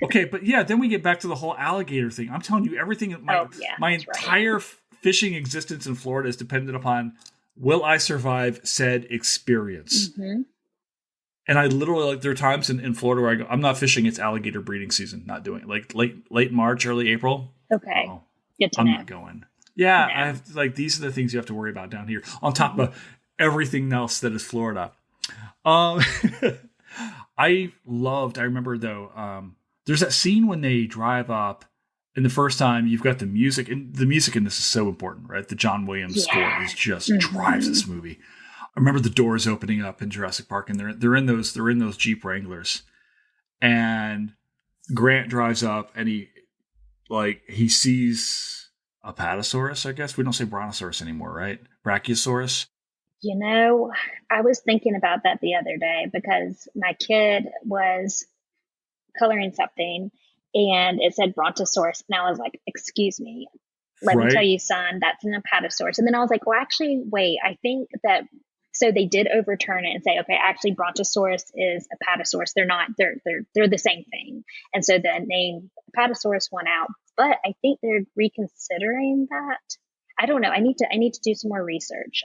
Okay, but yeah, then we get back to the whole alligator thing. I'm telling you, everything. My entire fishing existence in Florida is dependent upon, will I survive said experience? And I literally, like, there are times in Florida where I go, I'm not fishing. It's alligator breeding season. Not doing it. Like late March, early April. Okay, good to I'm know. not going. Yeah, I have, like, these are the things you have to worry about down here, on top of everything else that is Florida. I remember though, there's that scene when they drive up, and the first time you've got the music, and the music in this is so important, right? The John Williams score is just drives this movie. I remember the doors opening up in Jurassic Park, and they're in those Jeep Wranglers, and Grant drives up, and he sees a Apatosaurus, I guess. We don't say Brontosaurus anymore, right? Brachiosaurus. I was thinking about that the other day because my kid was coloring something and it said Brontosaurus. And I was like, excuse me, let me tell you, son, that's an Apatosaurus. And then I was like, well, actually, wait, I think that, so they did overturn it and say, okay, actually Brontosaurus is Apatosaurus. They're not, they're the same thing. And so the name Apatosaurus went out, but I think they're reconsidering that. I don't know. I need to do some more research.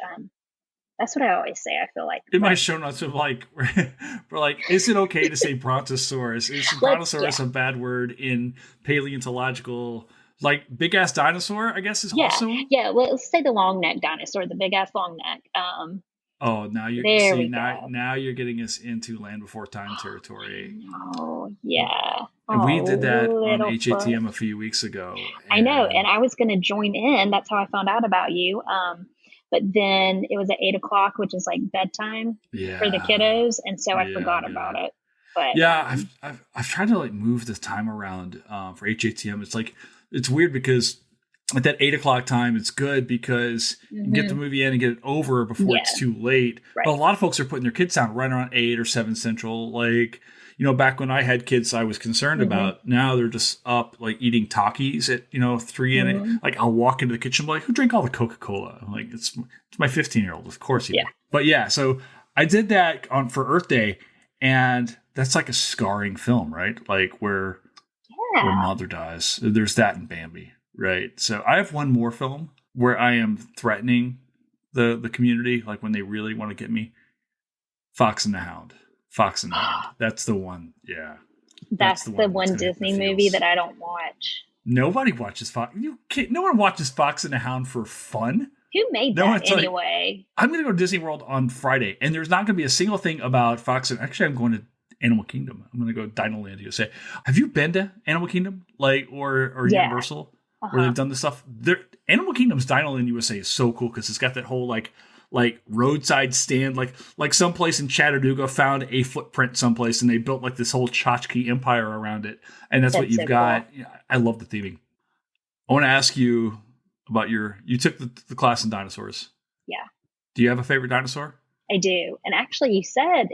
That's what I always say. I feel like in my show notes, of like, we're like, is it okay to say Brontosaurus? Is Brontosaurus a bad word in paleontological? Like, big ass dinosaur, I guess, is also. Yeah. Well, let's say the long neck dinosaur, the big ass long neck. Now you're now you're getting us into Land Before Time territory. Oh yeah. And we did that on HATM a few weeks ago. I know, and I was going to join in. That's how I found out about you. But then it was at 8:00, which is like bedtime for the kiddos, and so I forgot about it. But I've tried to, like, move the time around for HATM. It's like, it's weird because at that 8:00 time, it's good because you can get the movie in and get it over before it's too late. Right. But a lot of folks are putting their kids down right around 8 or 7 Central. Like, back when I had kids, I was concerned about. Now they're just up, like, eating Takis at 3 in it. Like, I'll walk into the kitchen, like, who drank all the Coca-Cola? Like, it's my 15-year-old, of course he did. But so I did that for Earth Day, and that's like a scarring film, right? Like, where mother dies. There's that in Bambi. Right. So I have one more film where I am threatening the community, like when they really want to get me. Fox and the Hound. That's the one. Yeah. That's the one Disney movie that I don't watch. Nobody watches Fox. No one watches Fox and the Hound for fun. Who made that anyway? I'm going to go to Disney World on Friday, and there's not going to be a single thing about Fox. Actually, I'm going to Animal Kingdom. I'm going to go to Dinoland USA. Have you been to Animal Kingdom, like, or Universal? Where they've done this stuff. Animal Kingdom's Dinoland USA is so cool because it's got that whole like roadside stand, like someplace in Chattanooga found a footprint someplace and they built like this whole tchotchke empire around it, and that's what you've got. Cool. I love the theming. I want to ask you about you took the class in dinosaurs. Yeah. Do you have a favorite dinosaur? I do. And actually, you said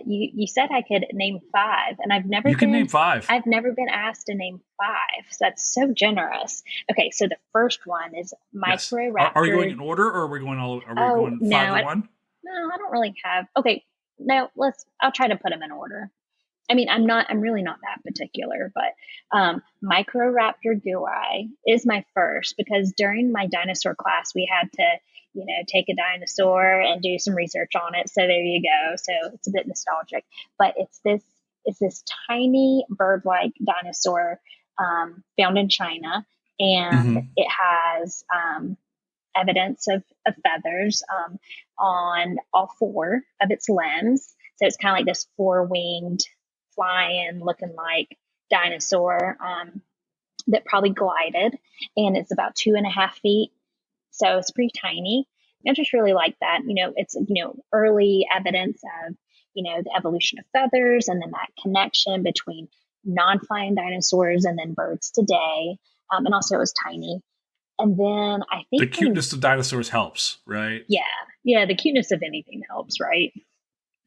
I could name 5, and I've never. You can name 5. I've never been asked to name 5, so that's so generous. Okay, so the first one is Microraptor. Yes. Are we going in order, or are we going all? Are we going 5 to 1? No, I don't really have. Okay, no. I'll try to put them in order. I mean, I'm really not that particular, but Microraptor guai is my first because during my dinosaur class, we had to, take a dinosaur and do some research on it. So there you go. So it's a bit nostalgic, but it's this tiny bird-like dinosaur found in China, and Mm-hmm. it has evidence of feathers on all four of its limbs. So it's kind of like this four-winged flying looking like dinosaur that probably glided, and it's about 2.5 feet. So it's pretty tiny. I just really like that. It's early evidence of the evolution of feathers, and then that connection between non-flying dinosaurs and then birds today. And also it was tiny. And then I The think cuteness of dinosaurs helps, right? yeah, yeah, the cuteness of anything helps, right?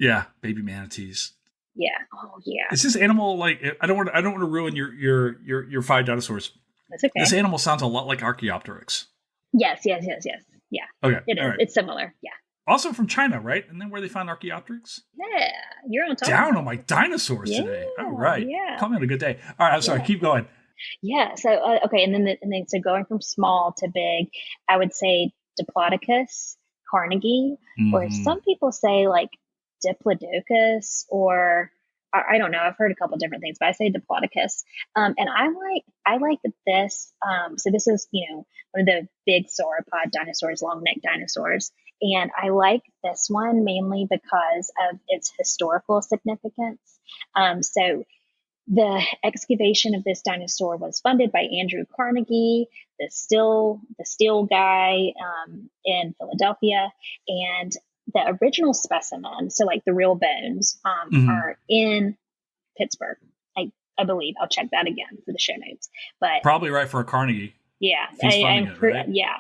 Yeah, baby manatees. Yeah. Oh yeah. Is this animal like? I don't want to ruin your five dinosaurs. That's okay. This animal sounds a lot like Archaeopteryx. Yes, yes, yes, yes. Yeah. Okay, It is. all right. It's similar. Yeah. Also from China, right? And then where they found Archaeopteryx? Yeah. You're on top. Down on my dinosaurs today. All right. Yeah. Call me on a good day. All right. I'm sorry. Yeah. Keep going. Yeah. So okay, and then so going from small to big, I would say Diplodocus, Carnegie, or Mm-hmm. some people say like Diplodocus, or I don't know. I've heard a couple different things, but I say Diplodocus. And I like this. So this is one of the big sauropod dinosaurs, long neck dinosaurs, and I like this one mainly because of its historical significance. So the excavation of this dinosaur was funded by Andrew Carnegie, the steel guy in Philadelphia, and the original specimen, so like the real bones, Mm-hmm. are in Pittsburgh. I believe. I'll check that again for the show notes. But Probably right for a Carnegie. yeah, He's funding it, right? yeah,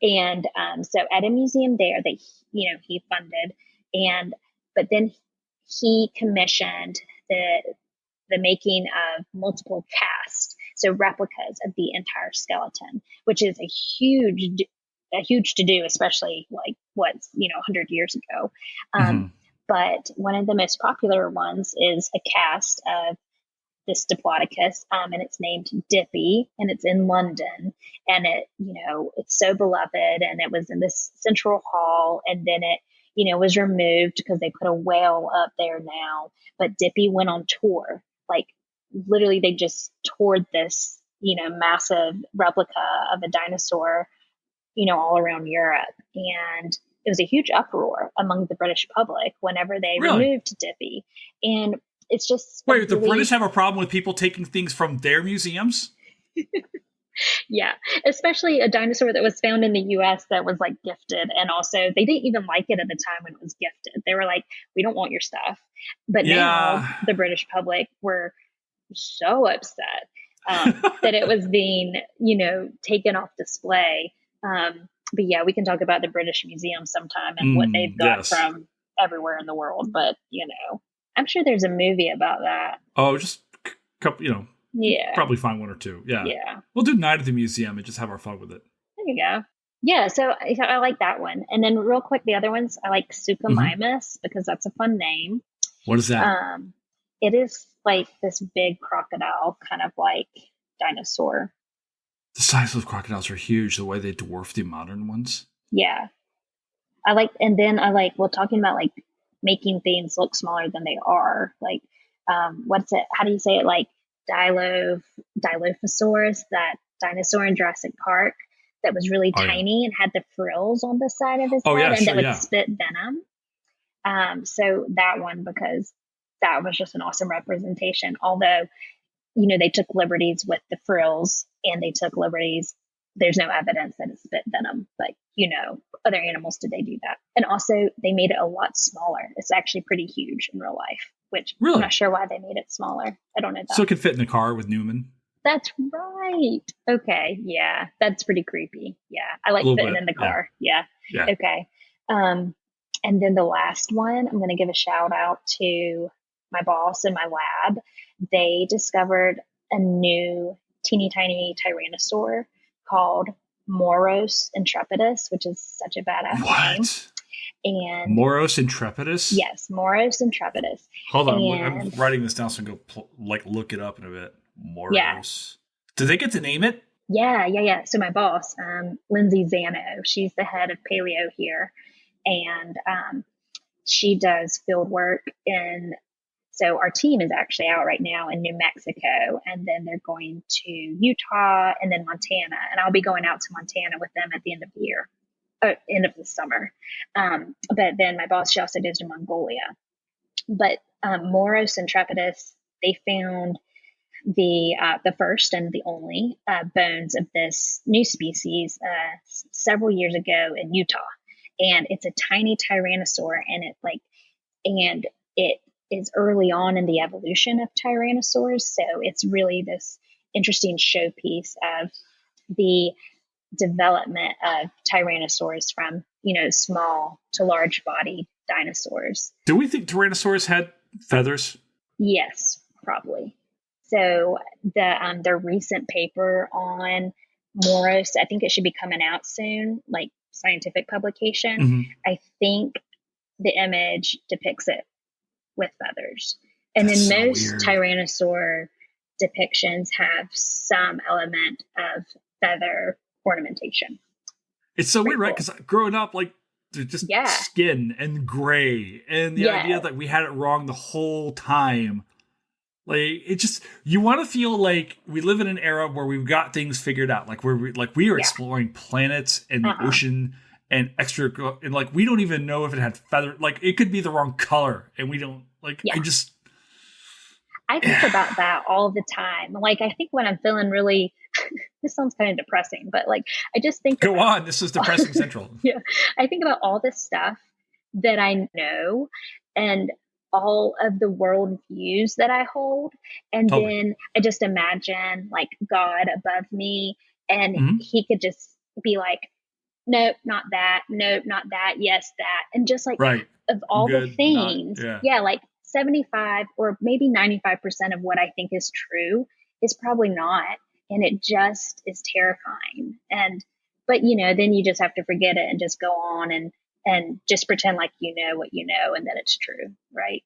and so at a museum there that he funded, and but then he commissioned the making of multiple casts, so replicas of the entire skeleton, which is a huge to do, especially like what's 100 years ago. Mm-hmm. But one of the most popular ones is a cast of this Diplodocus, and it's named Dippy, and it's in London, and it's so beloved, and it was in this central hall, and then it was removed because they put a whale up there now, but Dippy went on tour, like literally they just toured this massive replica of a dinosaur all around Europe, and it was a huge uproar among the British public whenever they Really? removed Dippy, and it's just Wait, the really, British have a problem with people taking things from their museums? yeah, especially a dinosaur that was found in the US that was like gifted. And also, they didn't even like it at the time when it was gifted. They were like, we don't want your stuff. But now Yeah. the British public were so upset that it was being, taken off display. But yeah, we can talk about the British Museum sometime and what they've got Yes. from everywhere in the world. But, I'm sure there's a movie about that. Oh, just a couple, Yeah. probably find one or two. Yeah. Yeah. We'll do Night at the Museum and just have our fun with it. There you go. Yeah, so I like that one. And then real quick, the other ones, I like Suchomimus because that's a fun name. What is that? It is like this big crocodile kind of like dinosaur. The size of crocodiles are huge, the way they dwarf the modern ones. Yeah. Well, talking about like making things look smaller than they are, like, what's it? How do you say it? Like Dilophosaurus, that dinosaur in Jurassic Park that was really tiny and had the frills on the side of his head and that would spit venom. So that one, because that was just an awesome representation. Although, they took liberties with the frills and they took liberties. There's no evidence that it spit venom, but other animals, did they do that? And also they made it a lot smaller. It's actually pretty huge in real life, which really? I'm not sure why they made it smaller. I don't know that. So it could fit in the car with Newman. That's right. Okay. Yeah. That's pretty creepy. Yeah. I like fitting in the car. Yeah. Okay. And then the last one, I'm going to give a shout out to my boss in my lab. They discovered a new teeny tiny tyrannosaur called Moros intrepidus, which is such a badass name. And Moros intrepidus? yes, Moros intrepidus. Hold on, I'm And writing this down so I can go look it up in a bit. yeah, Moros. Did they get to name it? yeah. So my boss, Lindsay Zano, she's the head of Paleo here, and she does field work in. So our team is actually out right now in New Mexico, and then they're going to Utah and then Montana, and I'll be going out to Montana with them at the end of the year, end of the summer. But then my boss, she also goes to Mongolia. But Moros intrepidus, they found the first and the only bones of this new species several years ago in Utah, and it's a tiny tyrannosaur, and it is early on in the evolution of tyrannosaurs, so it's really this interesting showpiece of the development of tyrannosaurs from small to large bodied dinosaurs. Do we think Tyrannosaurus had feathers? Yes, probably. So the recent paper on Moros, I think it should be coming out soon, like scientific publication. Mm-hmm. I think the image depicts it with feathers. And That's then so most weird. tyrannosaur depictions have some element of feather ornamentation. It's so weird, right? Because growing up, like, they're just skin and gray, and the idea that we had it wrong the whole time. Like, it just, you want to feel like we live in an era where we've got things figured out. Like we are exploring planets and the ocean and extra, and like we don't even know if it had feather. Like, it could be the wrong color, and we don't like. I think about that all the time. Like, I think when I'm feeling really, this sounds kind of depressing, but like, I just think. Go on. This is depressing central. Yeah. I think about all this stuff that I know and all of the world views that I hold. And then I just imagine like God above me, and he could just be like, nope, not that. Nope, not that. Yes, that. And just like of all the things, like 75 or maybe 95% of what I think is true is probably not. And it just is terrifying. But then you just have to forget it and just go on and just pretend like you know what you know and that it's true, right?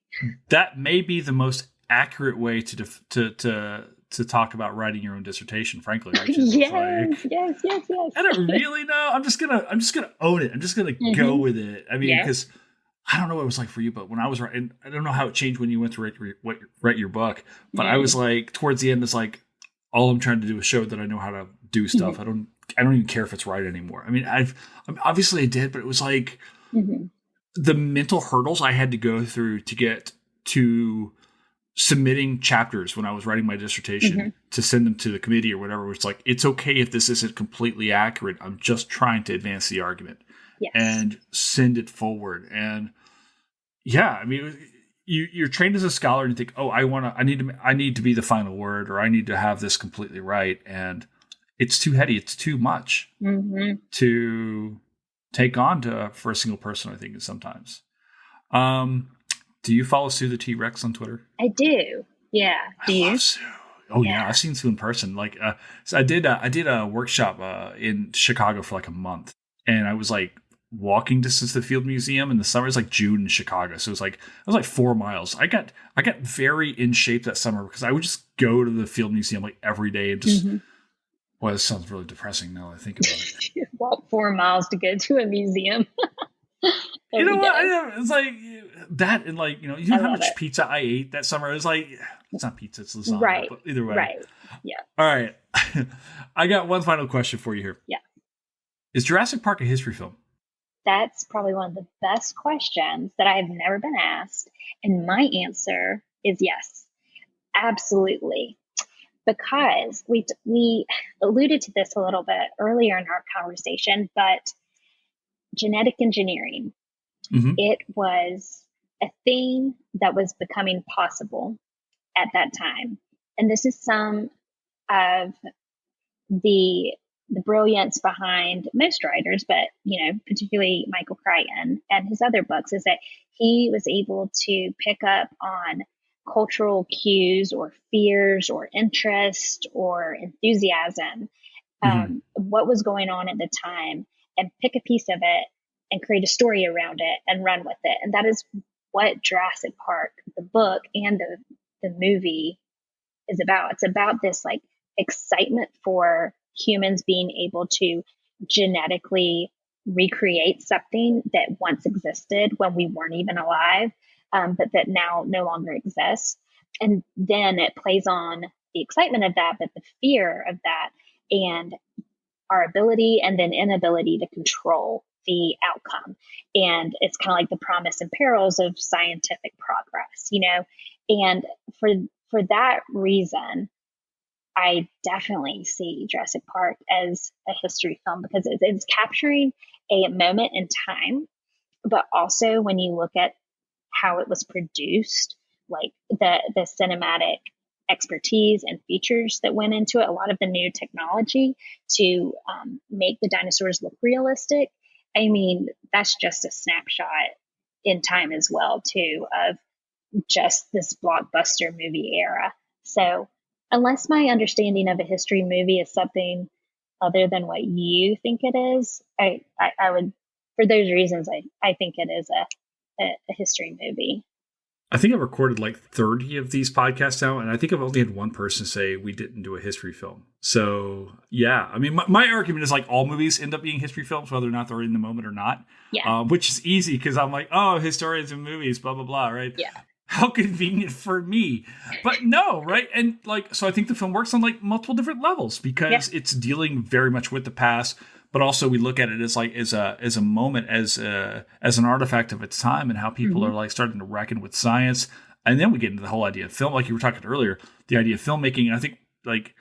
That may be the most accurate way to talk about writing your own dissertation, frankly. Yes. I don't really know. I'm just gonna own it. I'm just gonna go with it. I mean, because I don't know what it was like for you, but when I was writing, I don't know how it changed when you went to write your book, but I was like, towards the end, it's like, all I'm trying to do is show that I know how to do stuff. I don't even care if it's right anymore. I mean, obviously I did, but it was like the mental hurdles I had to go through to get to submitting chapters when I was writing my dissertation to send them to the committee or whatever. It's like, it's okay if this isn't completely accurate. I'm just trying to advance the argument and send it forward. And I mean, you're trained as a scholar and you think, oh, I need to be the final word, or I need to have this completely right. And it's too heady. It's too much to take on for a single person, I think, sometimes. Do you follow Sue the T-Rex on Twitter? I do. Yeah. Do you? Love Sue. Oh yeah, I've seen Sue in person. Like, so I did a workshop in Chicago for like a month, and I was like walking distance to the Field Museum in the summer. It's like June in Chicago, so it was like 4 miles. I got very in shape that summer because I would just go to the Field Museum like every day and just. Well, this sounds really depressing now that I think about it. Walk 4 miles to go to a museum. You know what? It's like that, and like, you know how much pizza I ate that summer. It was like, it's not pizza, it's lasagna. Right. But either way. Right. Yeah. All right. I got one final question for you here. Yeah. Is Jurassic Park a history film? That's probably one of the best questions that I have never been asked. And my answer is yes, absolutely. Because we alluded to this a little bit earlier in our conversation, but genetic engineering, it was a thing that was becoming possible at that time. And this is some of the brilliance behind most writers, but particularly Michael Crichton and his other books, is that he was able to pick up on cultural cues or fears or interest or enthusiasm, what was going on at the time, and pick a piece of it and create a story around it and run with it. And that is what Jurassic Park, the book and the movie, is about. It's about this like excitement for humans being able to genetically recreate something that once existed when we weren't even alive, but that now no longer exists. And then it plays on the excitement of that, but the fear of that, and our ability and then inability to control the outcome. And it's kind of like the promise and perils of scientific progress, you know? And for that reason, I definitely see Jurassic Park as a history film because it's capturing a moment in time, but also when you look at how it was produced, like the cinematic expertise and features that went into it, a lot of the new technology to make the dinosaurs look realistic. I mean, that's just a snapshot in time as well, too, of just this blockbuster movie era. So unless my understanding of a history movie is something other than what you think it is, I would, for those reasons, I think it is a history movie. I think I've recorded like 30 of these podcasts now, and I think I've only had one person say we didn't do a history film. So, yeah. I mean, my argument is like all movies end up being history films, whether or not they're in the moment or not. Yeah. Which is easy because I'm like, oh, historians and movies, blah, blah, blah, right? Yeah. How convenient for me. But no, right? And like, so I think the film works on like multiple different levels because it's dealing very much with the past, but also we look at it as like as a moment, as an artifact of its time, and how people are like starting to reckon with science. And then we get into the whole idea of film, like you were talking earlier, the idea of filmmaking. And I think like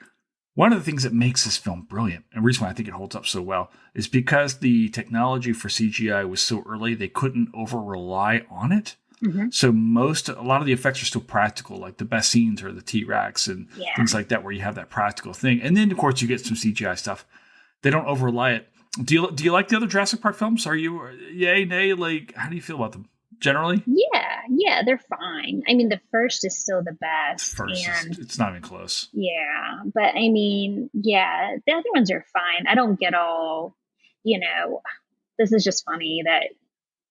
one of the things that makes this film brilliant, and the reason why I think it holds up so well, is because the technology for CGI was so early, they couldn't over rely on it. So a lot of the effects are still practical, like the best scenes are the T-Rex and things like that, where you have that practical thing. And then, of course, you get some CGI stuff. They don't over rely it. Do you like the other Jurassic Park films? Are you yay, nay? Like, how do you feel about them generally? Yeah, they're fine. I mean, the first is still the best. It's not even close. Yeah, but I mean, yeah, the other ones are fine. I don't get all, this is just funny that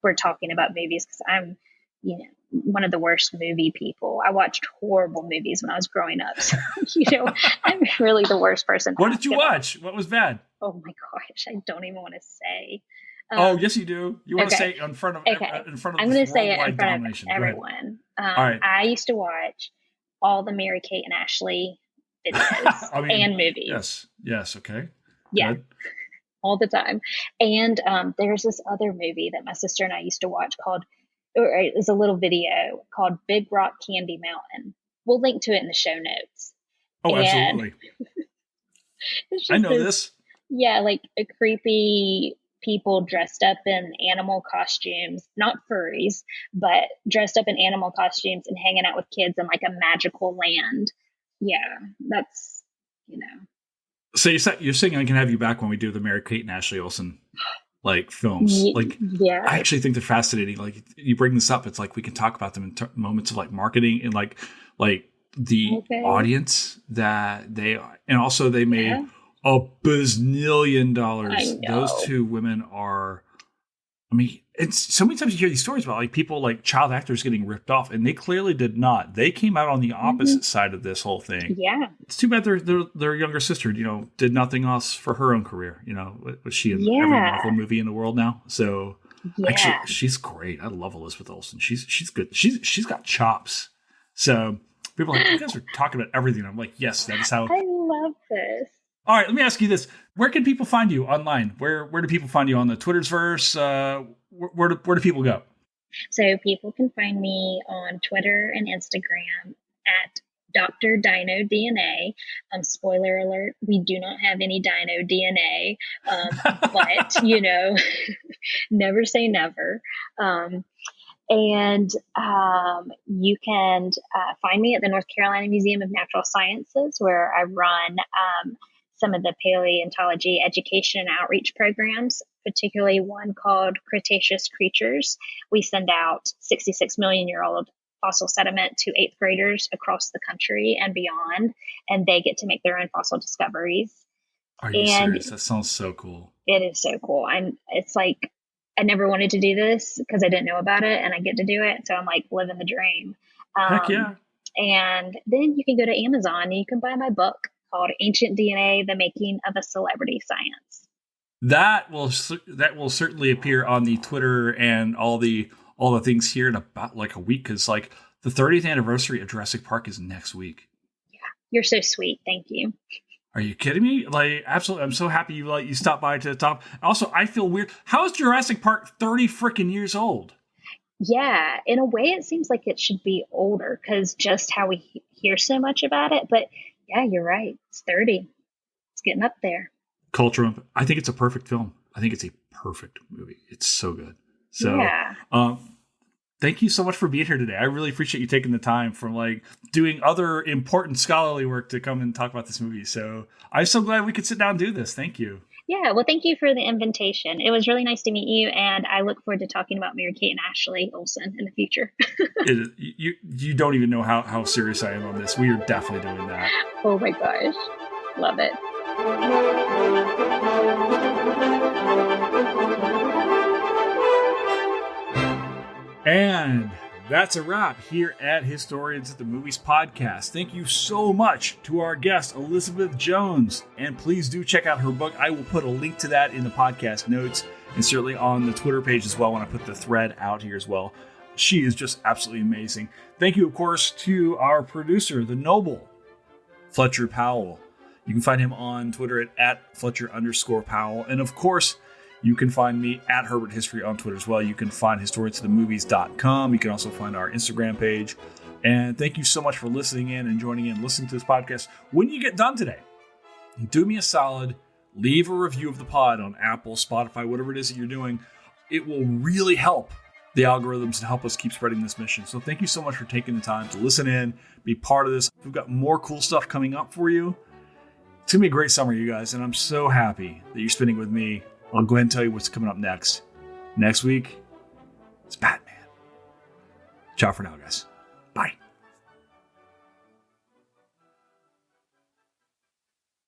we're talking about movies because I'm, one of the worst movie people. I watched horrible movies when I was growing up. So, I'm really the worst person. What did you watch? What was bad? Oh my gosh, I don't even want to say. Oh, yes, you do. You want to say it in front of I'm going to say it in front of everyone. All right. I used to watch all the Mary Kate and Ashley videos and movies. Yes. Okay. Yeah. Good. All the time. And there's this other movie that my sister and I used to watch it was a little video called Big Rock Candy Mountain. We'll link to it in the show notes. Oh, absolutely. I know this. Yeah, like a creepy people dressed up in animal costumes, not furries, but dressed up in animal costumes and hanging out with kids in like a magical land. Yeah, that's, So you're saying I can have you back when we do the Mary Kate and Ashley Olsen like films. I actually think they're fascinating. Like you bring this up, it's like we can talk about them in moments of like marketing and like the audience that they are. And also they made $1 bazillion. Those two women are, I mean, it's so many times you hear these stories about like people like child actors getting ripped off, and they clearly did not. They came out on the opposite side of this whole thing. Yeah, it's too bad their younger sister, did nothing else for her own career. Was she in every Marvel movie in the world now? So actually, she's great. I love Elizabeth Olsen. She's good. She's got chops. So people are like, you guys are talking about everything. I'm like, yes, that is how. I love this. All right, let me ask you this: where can people find you online? Where do people find you on the Twitter's verse? Where do people go? So people can find me on Twitter and Instagram at Dr. Dino DNA. Spoiler alert: we do not have any Dino DNA, but never say never. And you can find me at the North Carolina Museum of Natural Sciences, where I run some of the paleontology education and outreach programs, particularly one called Cretaceous Creatures. We send out 66 million year old fossil sediment to 8th graders across the country and beyond, and they get to make their own fossil discoveries. Are you serious? That sounds so cool. It is so cool. It's like I never wanted to do this because I didn't know about it, and I get to do it. So I'm like living the dream. Heck yeah. And then you can go to Amazon and you can buy my book called Ancient DNA: The Making of a Celebrity Science. That will certainly appear on the Twitter and all the things here in about like a week, because like the 30th anniversary of Jurassic Park is next week. Yeah, you're so sweet. Thank you. Are you kidding me? Like, absolutely. I'm so happy you stopped by to talk. Also, I feel weird. How is Jurassic Park 30 freaking years old? Yeah, in a way, it seems like it should be older because just how we hear so much about it. But yeah, you're right. It's 30. It's getting up there. Cultural. I think it's a perfect film. I think it's a perfect movie. It's so good. So, yeah. Thank you so much for being here today. I really appreciate you taking the time from like doing other important scholarly work to come and talk about this movie. So I'm so glad we could sit down and do this. Thank you. Yeah, well, thank you for the invitation. It was really nice to meet you, and I look forward to talking about Mary-Kate and Ashley Olsen in the future. You don't even know how serious I am on this. We are definitely doing that. Oh my gosh. Love it. And that's a wrap here at Historians at the Movies podcast. Thank you so much to our guest, Elizabeth Jones. And please do check out her book. I will put a link to that in the podcast notes and certainly on the Twitter page as well when I put the thread out here as well. She is just absolutely amazing. Thank you, of course, to our producer, the noble Fletcher Powell. You can find him on Twitter at Fletcher_Powell. And of course, you can find me at Herbert History on Twitter as well. You can find historiansofthemovies.com. You can also find our Instagram page. And thank you so much for listening in and joining in, listening to this podcast. When you get done today, do me a solid, leave a review of the pod on Apple, Spotify, whatever it is that you're doing. It will really help the algorithms and help us keep spreading this mission. So thank you so much for taking the time to listen in, be part of this. We've got more cool stuff coming up for you. It's going to be a great summer, you guys, and I'm so happy that you're spending with me. I'll go ahead and tell you what's coming up next. Next week, it's Batman. Ciao for now, guys.